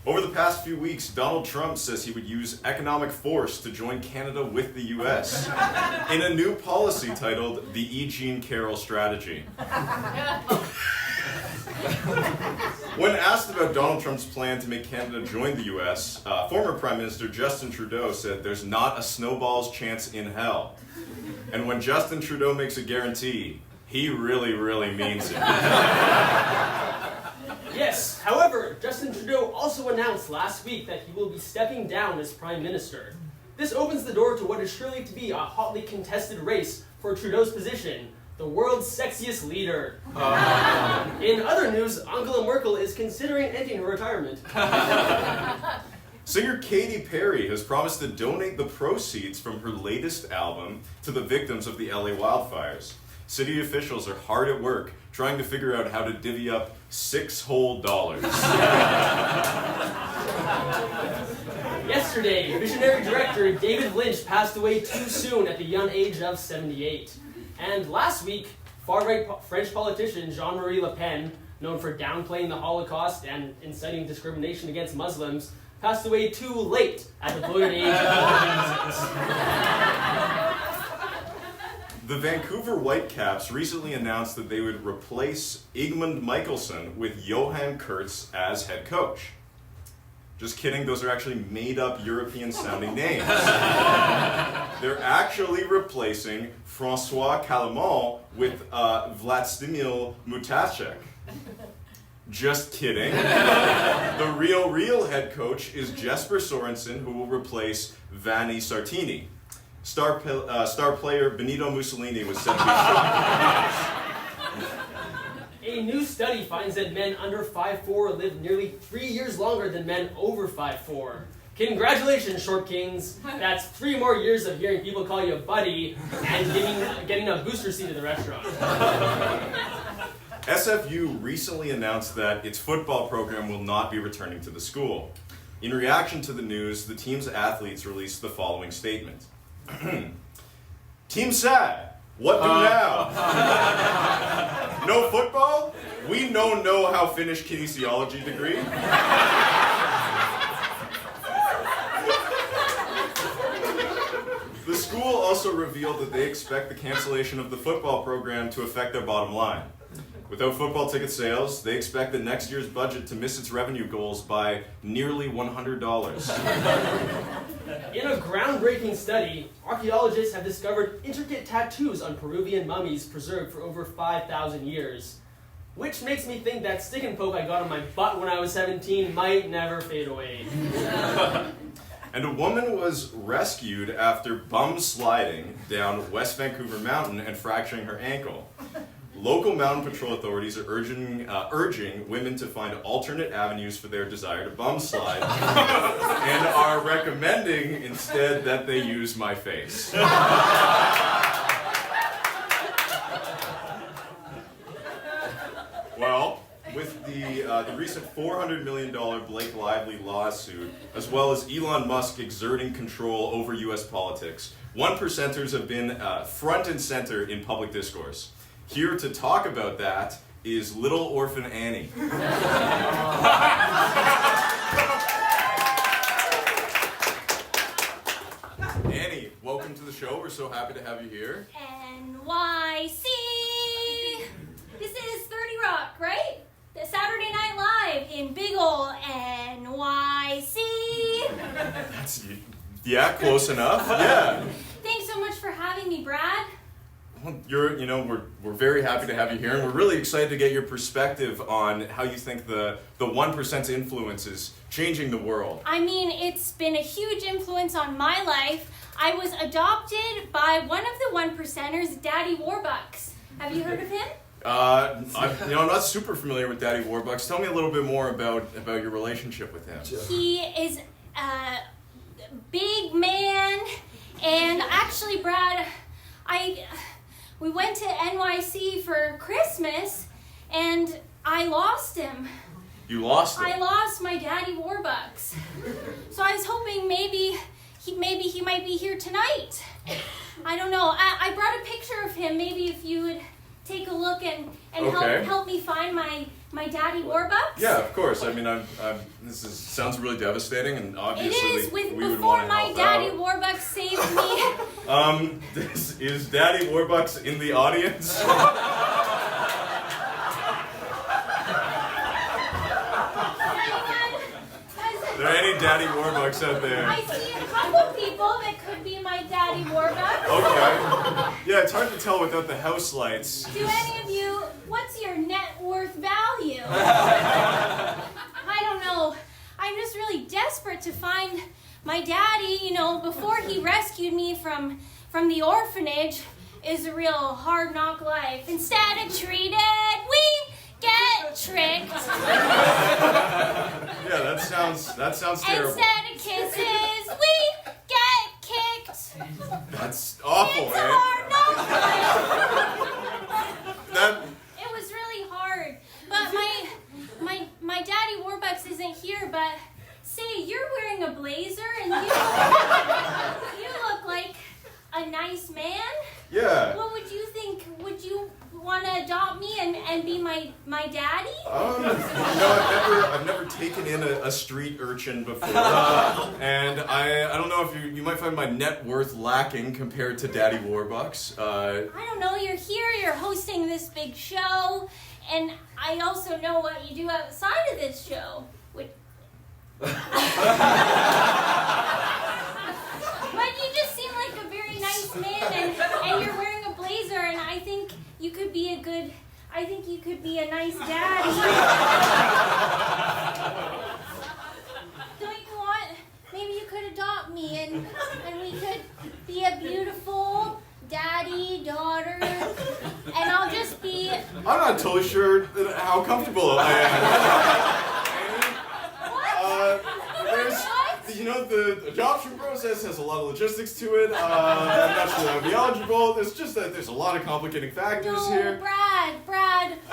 Over the past few weeks, Donald Trump says he would use economic force to join Canada with the U.S. in a new policy titled the E. Jean Carroll Strategy. When asked about Donald Trump's plan to make Canada join the U.S., former Prime Minister Justin Trudeau said there's not a snowball's chance in hell. And when Justin Trudeau makes a guarantee, he really, really means it. Yes, however, Justin Trudeau also announced last week that he will be stepping down as Prime Minister. This opens the door to what is surely to be a hotly contested race for Trudeau's position, the world's sexiest leader. In other news, Angela Merkel is considering ending her retirement. Singer Katy Perry has promised to donate the proceeds from her latest album to the victims of the LA wildfires. City officials are hard at work trying to figure out how to divvy up $6 whole. Yesterday, visionary director David Lynch passed away too soon at the young age of 78. And last week, far-right French politician Jean-Marie Le Pen, known for downplaying the Holocaust and inciting discrimination against Muslims, passed away too late at the voting age of 46. The Vancouver Whitecaps recently announced that they would replace Igmund Michaelson with Johan Kurtz as head coach. Just kidding, those are actually made-up European-sounding names. They're actually replacing François Calmont with Vlastimil Mutacek. Just kidding. The real head coach is Jesper Sorensen, who will replace Vanni Sartini. Star player Benito Mussolini was said to be shocked. A new study finds that men under 5'4" live nearly 3 years longer than men over 5'4". Congratulations, short kings. That's 3 more years of hearing people call you buddy and getting a booster seat at the restaurant. SFU recently announced that its football program will not be returning to the school. In reaction to the news, the team's athletes released the following statement. Team sad, what do now? No football? We know how finish kinesiology degree. The school also revealed that they expect the cancellation of the football program to affect their bottom line. Without football ticket sales, they expect the next year's budget to miss its revenue goals by nearly $100. In a groundbreaking study, archaeologists have discovered intricate tattoos on Peruvian mummies preserved for over 5,000 years. Which makes me think that stick and poke I got on my butt when I was 17 might never fade away. And a woman was rescued after bum sliding down West Vancouver Mountain and fracturing her ankle. Local mountain patrol authorities are urging women to find alternate avenues for their desire to bum slide and are recommending instead that they use my face. Well, with the recent $400 million Blake Lively lawsuit, as well as Elon Musk exerting control over U.S. politics, 1%ers have been front and center in public discourse. Here to talk about that is Little Orphan Annie. Annie, welcome to the show. We're so happy to have you here. NYC! This is 30 Rock, right? The Saturday Night Live in big ol' NYC! Yeah, close enough. Yeah. Thanks so much for having me, Brad. Well, we're very happy to have you here, and we're really excited to get your perspective on how you think the 1%'s influence is changing the world. I mean, it's been a huge influence on my life. I was adopted by one of the 1%ers, Daddy Warbucks. Have you heard of him? I'm not super familiar with Daddy Warbucks. Tell me a little bit more about your relationship with him. He is a big man, and actually, Brad, we went to NYC for Christmas, and I lost him. You lost him? I lost my Daddy Warbucks. So I was hoping maybe he might be here tonight. I don't know. I brought a picture of him. Maybe if you would take a look and okay. help me find my Daddy Warbucks. Yeah, of course. I mean, sounds really devastating, and obviously it is. we would Before want to my help Daddy out. Warbucks saved me. Is Daddy Warbucks in the audience? Are there any Daddy Warbucks out there? I see a couple people that could be my Daddy Warbucks. Okay. Yeah, it's hard to tell without the house lights. Do any of you, what's your net worth value? I don't know. I'm just really desperate to find my daddy, before he rescued me from the orphanage. is a real hard knock life. Instead of treated, we get tricked. Yeah, that sounds terrible. Instead of kisses, we get kicked. That's awful, It's a man. hard knock life. That It was really hard. But my daddy Warbucks isn't here, but say you're wearing a blazer and you look like a nice man. Yeah. What would you think? Would you want to adopt me and be my daddy? I've never taken in a street urchin before, and I don't know if you might find my net worth lacking compared to Daddy Warbucks. I don't know. You're here. You're hosting this big show, and I also know what you do outside of this show. But you just seem like a very nice man, and you're wearing a blazer, and I think you could be a nice daddy. Don't you want? Maybe you could adopt me, and we could be a beautiful daddy, daughter, and I'll just be. I'm not totally sure how comfortable I am. The adoption process has a lot of logistics to it. I'm not sure I'll be eligible. There's a lot of complicating factors here. Brad,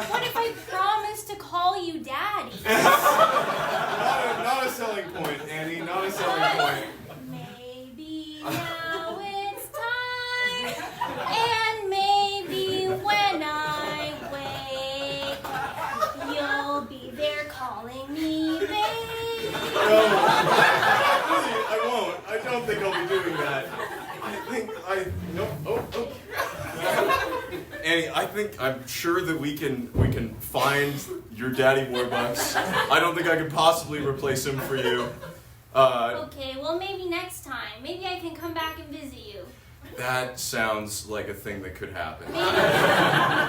what if I promise to call you daddy? Not a selling point, Annie. Not a selling point. Maybe now it's time, and maybe when I wake, you'll be there calling me baby. No, I won't. I don't think I'll be doing that. Annie, I'm sure that we can find your Daddy Warbucks. I don't think I could possibly replace him for you. Okay, well maybe next time. Maybe I can come back and visit you. That sounds like a thing that could happen.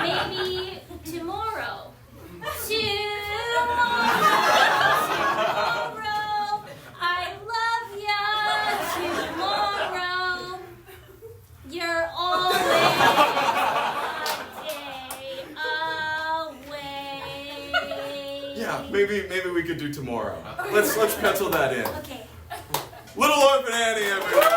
Maybe tomorrow. I love ya. Tomorrow. You're always a day away. Yeah, maybe we could do tomorrow. Let's pencil that in. Okay. Little Orphan Annie, everyone.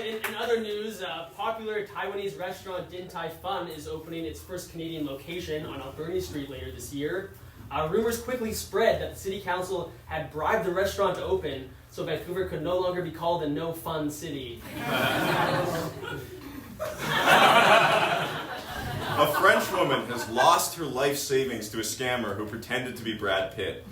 In other news, popular Taiwanese restaurant Din Tai Fun is opening its first Canadian location on Alberni Street later this year. Rumors quickly spread that the city council had bribed the restaurant to open, so Vancouver could no longer be called a no-fun city. A French woman has lost her life savings to a scammer who pretended to be Brad Pitt,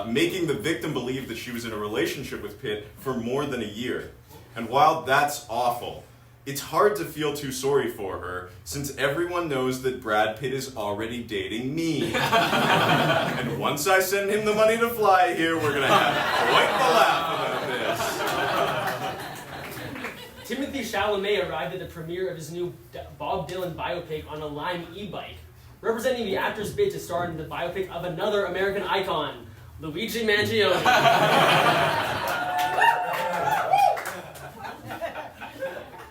making the victim believe that she was in a relationship with Pitt for more than a year. And while that's awful, it's hard to feel too sorry for her, since everyone knows that Brad Pitt is already dating me. And once I send him the money to fly here, we're gonna have quite the laugh about this. Timothy Chalamet arrived at the premiere of his new Bob Dylan biopic on a Lime e-bike, representing the actor's bid to star in the biopic of another American icon, Luigi Mangione.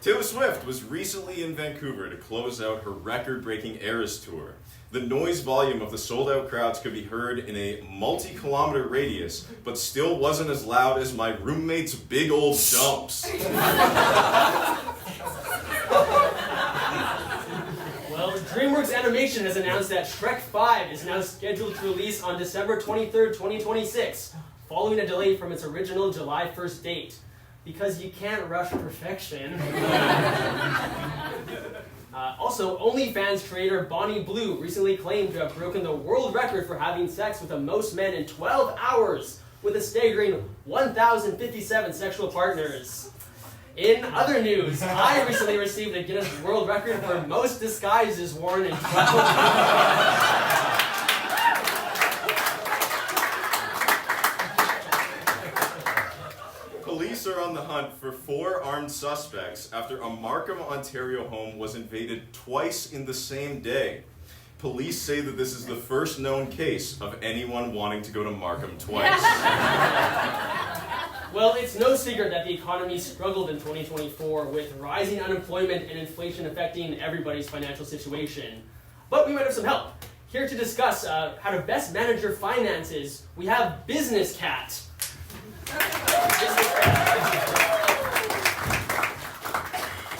Taylor Swift was recently in Vancouver to close out her record-breaking Eras tour. The noise volume of the sold-out crowds could be heard in a multi-kilometer radius, but still wasn't as loud as my roommate's big old dumps. Well, DreamWorks Animation has announced that Shrek 5 is now scheduled to release on December 23rd, 2026, following a delay from its original July 1st date. Because you can't rush perfection. Also, OnlyFans creator Bonnie Blue recently claimed to have broken the world record for having sex with the most men in 12 hours, with a staggering 1,057 sexual partners. In other news, I recently received a Guinness World Record for most disguises worn in 12 hours. Police are on the hunt for 4 armed suspects after a Markham, Ontario home was invaded twice in the same day. police say that this is the first known case of anyone wanting to go to Markham twice. Well, it's no secret that the economy struggled in 2024 with rising unemployment and inflation affecting everybody's financial situation. But we might have some help. Here to discuss how to best manage your finances, we have Business Cat.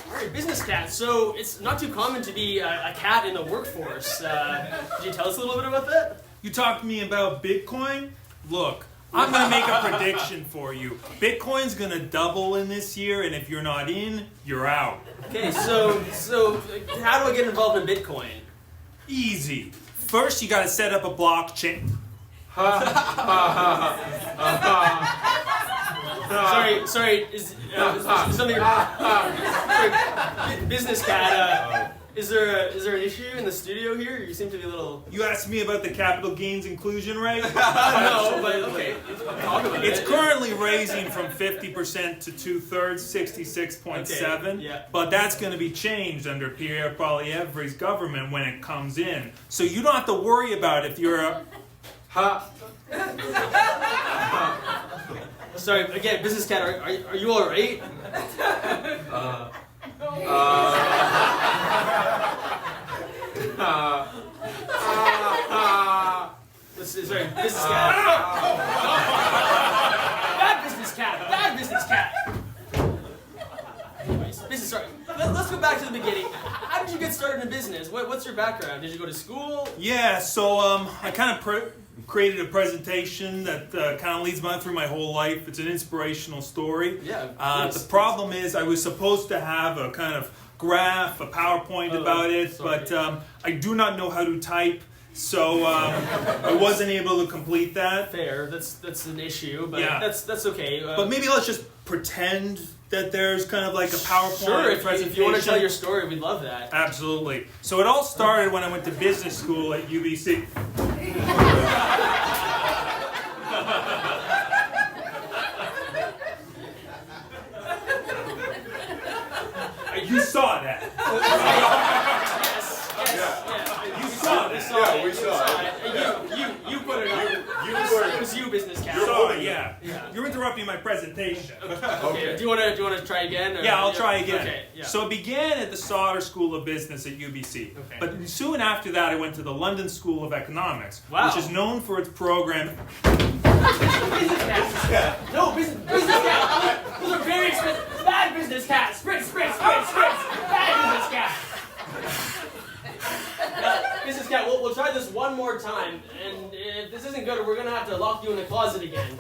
Alright, Business Cat. So it's not too common to be a cat in the workforce. Could you tell us a little bit about that? You talk to me about Bitcoin? Look, I'm going to make a prediction for you. Bitcoin's going to double in this year, and if you're not in, you're out. Okay, so how do I get involved in Bitcoin? Easy. First, you got to set up a blockchain. Sorry, is something... sorry, Business Cat, is there an issue in the studio here? You seem to be a little... You asked me about the capital gains inclusion rate? No, but okay. Talk about It's it. currently raising from 50% to 2/3, 66.7. Okay, yeah. But that's going to be changed under Pierre Poilievre's government when it comes in. So you don't have to worry about if you're a... Sorry, again, Business Cat, are you all right? Sorry, Business Cat. Bad Business Cat. Bad Business Cat. Anyways, sorry. Let's go back to the beginning. How did you get started in business? What's your background? Did you go to school? Yeah, so I kind of created a presentation that kind of leads through my whole life. It's an inspirational story. Yeah. The problem is I was supposed to have a kind of graph, a PowerPoint about it, sorry. but I do not know how to type, so I wasn't able to complete that. Fair. That's an issue, but Yeah. that's okay. But maybe let's just pretend that there's kind of like a PowerPoint Sure, presentation. if you want to tell your story, we'd love that. Absolutely. So it all started when I went to business school at UBC. You saw that. You saw it. Yeah, we saw it. You put it up. It was you, Business Cat. Sorry, yeah. You're interrupting my presentation. Okay. Do you want to try again? Or? Yeah, I'll try again. Okay. Yeah. So it began at the Sauder School of Business at UBC. Okay. But soon after that, I went to the London School of Economics, Wow. which is known for its program. Business Cat. No, Business Cat. Those are very expensive. Bad Business Cat. Sprint. Bad Business Cat. Business Cat, we'll try this one more time, and if this isn't good, we're gonna have to lock you in the closet again.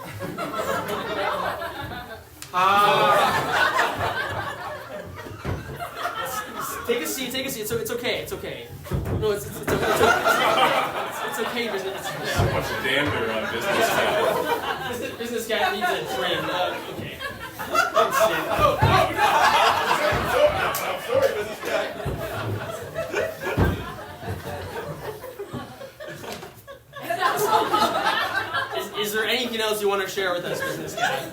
Take a seat. It's okay. No, it's okay, Business Cat. So much dander on Business Cat. Business Cat needs a trim. Okay. I'm sorry, Business Cat. Is there anything else you want to share with us, Business Cat?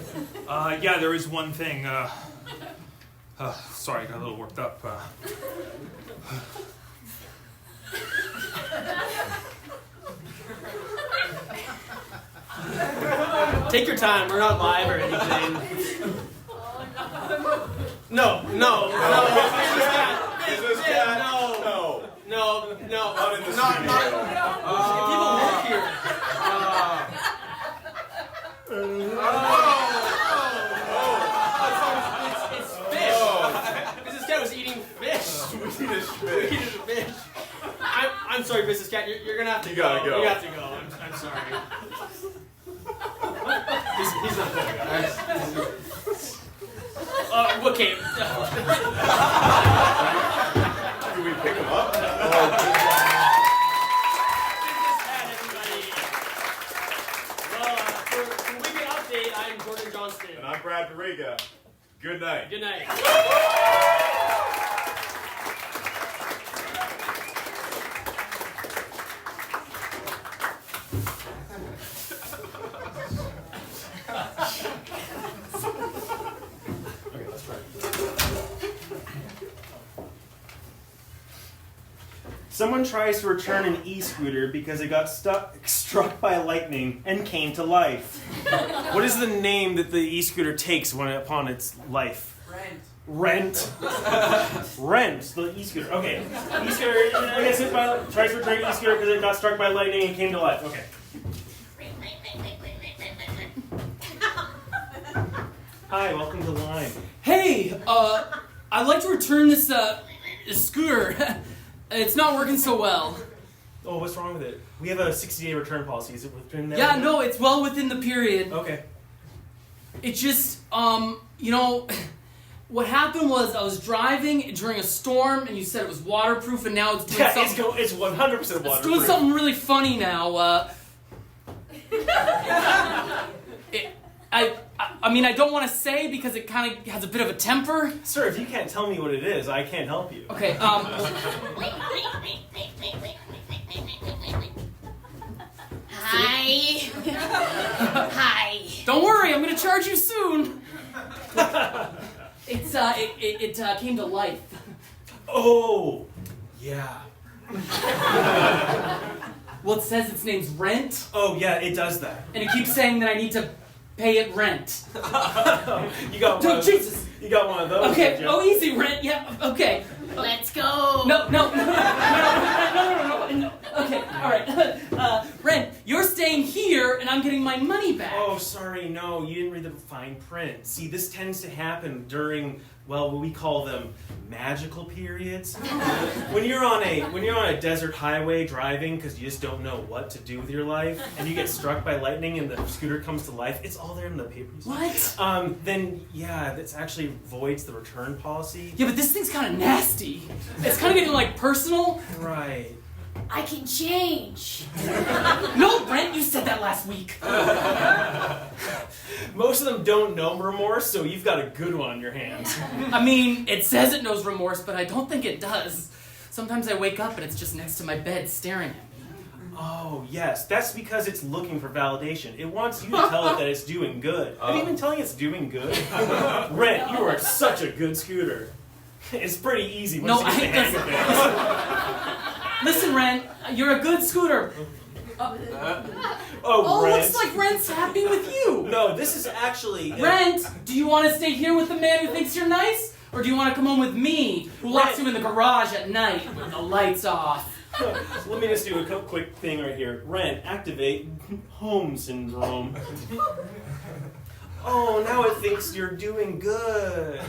Yeah, there is one thing. Sorry, I got a little worked up. Take your time. We're not live or anything. No. Business Cat. No. Not in the studio. People work here. It's fish. Business Cat was eating fish. Swedish fish. I'm sorry, Business Cat. You're gonna have to You go. gotta go. You have to go. I'm sorry. He's not there, guys. Okay. Do we pick him up? For Weekend Update, I'm Jordan Johnston. And I'm Brad Barriga. Good night. Good night. Someone tries to return an e-scooter because it got struck by lightning and came to life. What is the name that the e-scooter takes upon its life? Rent. Rent, the e-scooter. Okay. E-scooter, I guess it tries to return an e-scooter because it got struck by lightning and came to life. Okay. Hi, welcome to Line. Hey, I'd like to return this scooter. It's not working so well. Oh, what's wrong with it? We have a 60-day return policy. Is it within that? Yeah, no, it's well within the period. Okay. It's just, what happened was I was driving during a storm, and you said it was waterproof, and now it's doing something. It's 100% waterproof. It's doing something really funny now. I mean, I don't want to say because it kind of has a bit of a temper. Sir, if you can't tell me what it is, I can't help you. Okay, Hi. Hi. Don't worry, I'm gonna charge you soon. It came to life. Oh, yeah. Well, it says its name's Rent. Oh, yeah, it does that. And it keeps saying that I need to pay it rent. You got one. Jesus. You got one of those. Okay. Oh, easy rent. Yeah. Okay. Let's go. No. Okay. All right. Rent. You're staying here, and I'm getting my money back. Oh, sorry. No, you didn't read the fine print. See, this tends to happen during, well, what we call them magical periods. When you're on a desert highway driving because you just don't know what to do with your life, and you get struck by lightning and the scooter comes to life, it's all there in the papers. What? Then yeah, that's actually voids the return policy. Yeah, but this thing's kind of nasty. It's kind of getting like personal. Right. I can change. No, Brent, you said that last week. Most of them don't know remorse, so you've got a good one on your hands. I mean, it says it knows remorse, but I don't think it does. Sometimes I wake up and it's just next to my bed staring at me. Oh, yes. That's because it's looking for validation. It wants you to tell it that it's doing good. Have you been telling it's doing good? Rent, you are such a good scooter. It's pretty easy once you get the hang of it. Listen, Ren, you're a good scooter. Oh, Rent. Looks like Rent's happy with you. No, this is actually... Rent, do you want to stay here with the man who thinks you're nice? Or do you want to come home with me, who locks you in the garage at night with the lights off? Let me just do a quick thing right here. Rent, activate home syndrome. Oh, now it thinks you're doing good.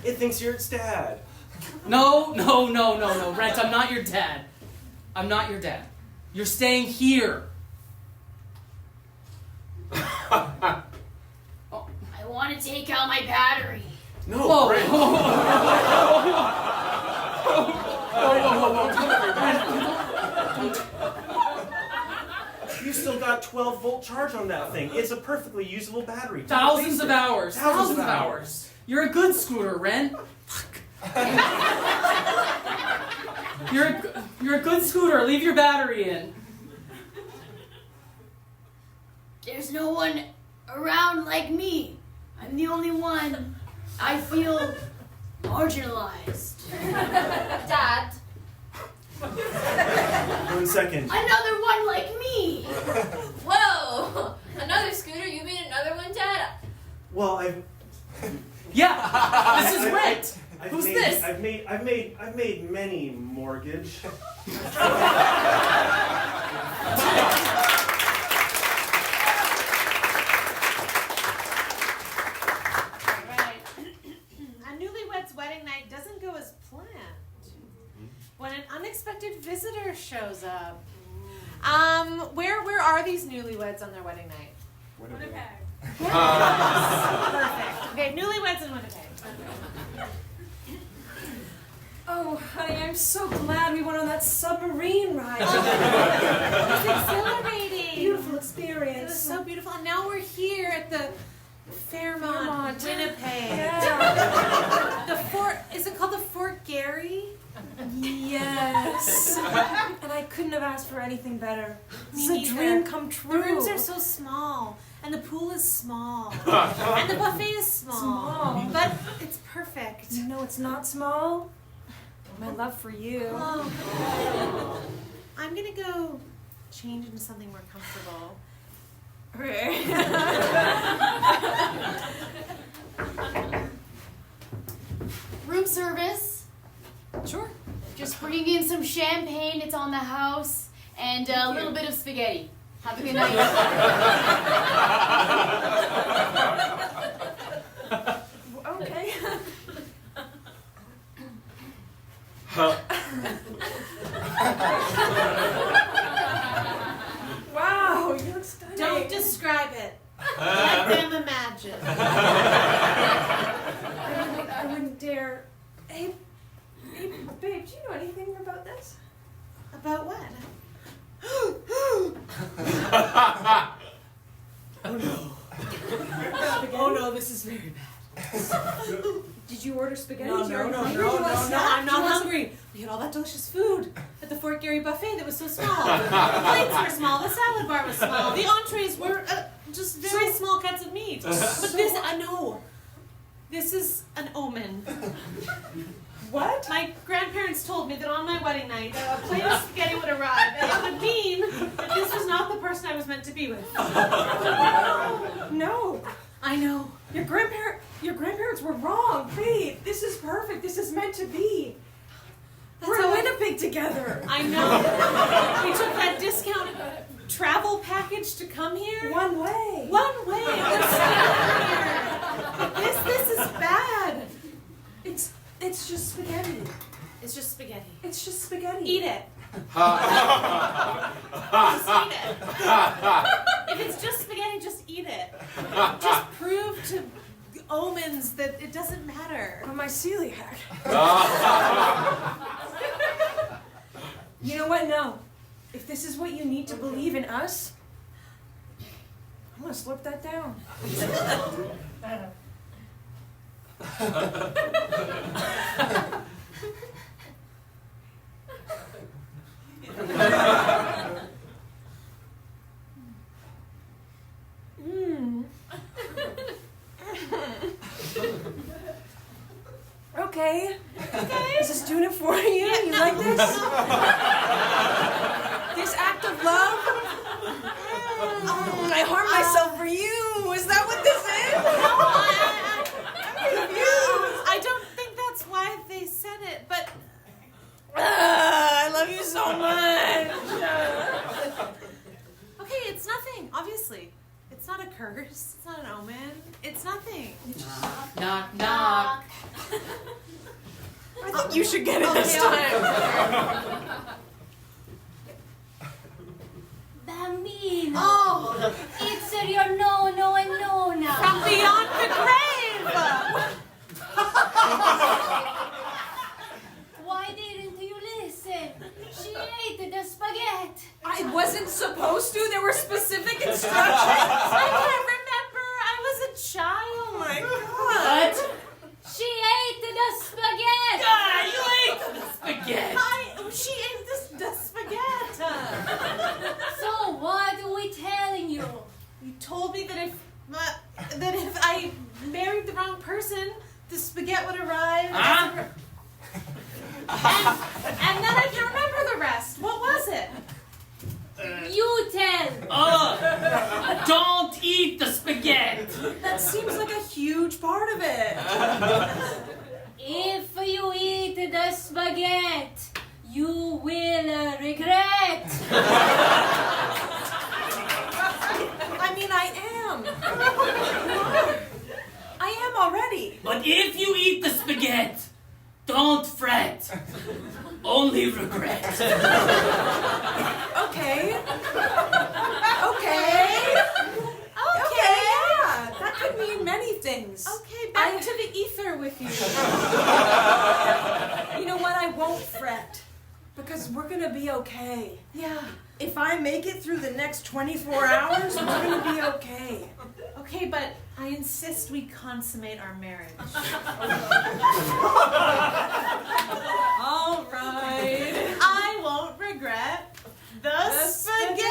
It thinks you're its dad. No. Rent, I'm not your dad. I'm not your dad. You're staying here. I want to take out my battery. No, Whoa. Rent. You still got 12-volt charge on that thing. It's a perfectly usable battery. Thousands of hours. Thousands of hours. You're a good scooter, Ren. You're a good scooter. Leave your battery in. There's no one around like me. I'm the only one. I feel marginalized. Dad. 1 second. Another one like me. Whoa! Another scooter? You mean another one, Dad? Well, Yeah, this is Rent. Who's this? I've made many mortgage. A newlywed's wedding night doesn't go as planned. When an unexpected visitor shows up. Where are these newlyweds on their wedding night? Winnipeg. Perfect. Okay, newlyweds in Winnipeg. Oh, honey, I'm so glad we went on that submarine ride. It's exhilarating. Beautiful It experience. was so beautiful. And now we're here at the Fairmont, Winnipeg. Yeah. The fort, is it called the Fort Garry? Yes. And I couldn't have asked for anything better. This is a dream come true. The rooms are so small, and the pool is small, and the buffet is small. But it's perfect. No, it's not small. My love for you. Oh. I'm gonna go change into something more comfortable. Room service. Sure. Just bringing in some champagne, it's on the house, and a little bit of spaghetti. Have a good night. Okay. Wow, you look stunning. Don't describe it. Let them imagine. I wouldn't dare. Hey, babe, do you know anything about this? About what? Oh no. Oh no, this is very bad. Did you order spaghetti? No, Do you no, already no, hungry? no, Do you want a no, snack? I'm Do you not want some- hungry. We had all that delicious food at the Fort Garry buffet that was so small. The plates were small, the salad bar was small, the entrees were just very small cuts of meat. But this, I know. This is an omen. What? My grandparents told me that on my wedding night, a plate of spaghetti would arrive, and it would mean that this was not the person I was meant to be with. No. I know. Your grandparents were wrong. Babe, this is perfect. This is meant to be. We're how in a pig together. I know. We took that discount travel package to come here. One way. One way. Let's stay here. This is bad. It's just spaghetti. It's just spaghetti. It's just spaghetti. Eat it. Just eat it. If it's just spaghetti, just eat it. Just prove to omens that it doesn't matter. But my celiac. You know what? No. If this is what you need to believe in us, I'm gonna slip that down. Okay. Is this doing it for you? You like this? This act of love? I harmed myself for you. Is that what this is? I don't think that's why they said it, but I love you so much. okay, it's nothing, obviously. It's not a curse, it's not an omen, it's nothing. Knock, knock. I think you should get it this time. Bambino. Oh, It's your no, no, and no now. from beyond the grave! Why didn't you listen? She ate the spaghetti. I wasn't supposed to. There were specific instructions. I can't remember, I was a child. Oh my god. What? She ate the spaghetti. Ah, you ate the spaghetti. She ate the spaghetti. So what are we telling you? You told me that if I married the wrong person, the spaghetti would arrive. Huh? And then I can't remember the rest. What was it? You tell. Don't eat the spaghetti. That seems like a huge part of it. If you eat the spaghetti, you will regret. I mean, I am. I am already. But if you eat the spaghetti, don't fret. Only regret. Okay. Okay. Okay, yeah. That could mean many things. Okay, back to the ether with you. You know what? I won't fret. Because we're gonna be okay. Yeah. If I make it through the next 24 hours, we're gonna be okay. Okay, but I insist we consummate our marriage. All right. I won't regret the spaghetti.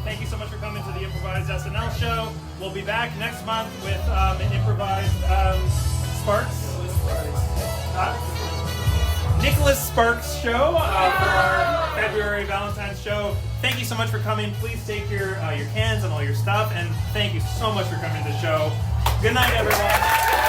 Thank you so much for coming to the improvised SNL show. We'll be back next month with an improvised Sparks. Nicholas Sparks show for our February Valentine's show. Thank you so much for coming. Please take your cans and all your stuff, and thank you so much for coming to the show. Good night, everyone.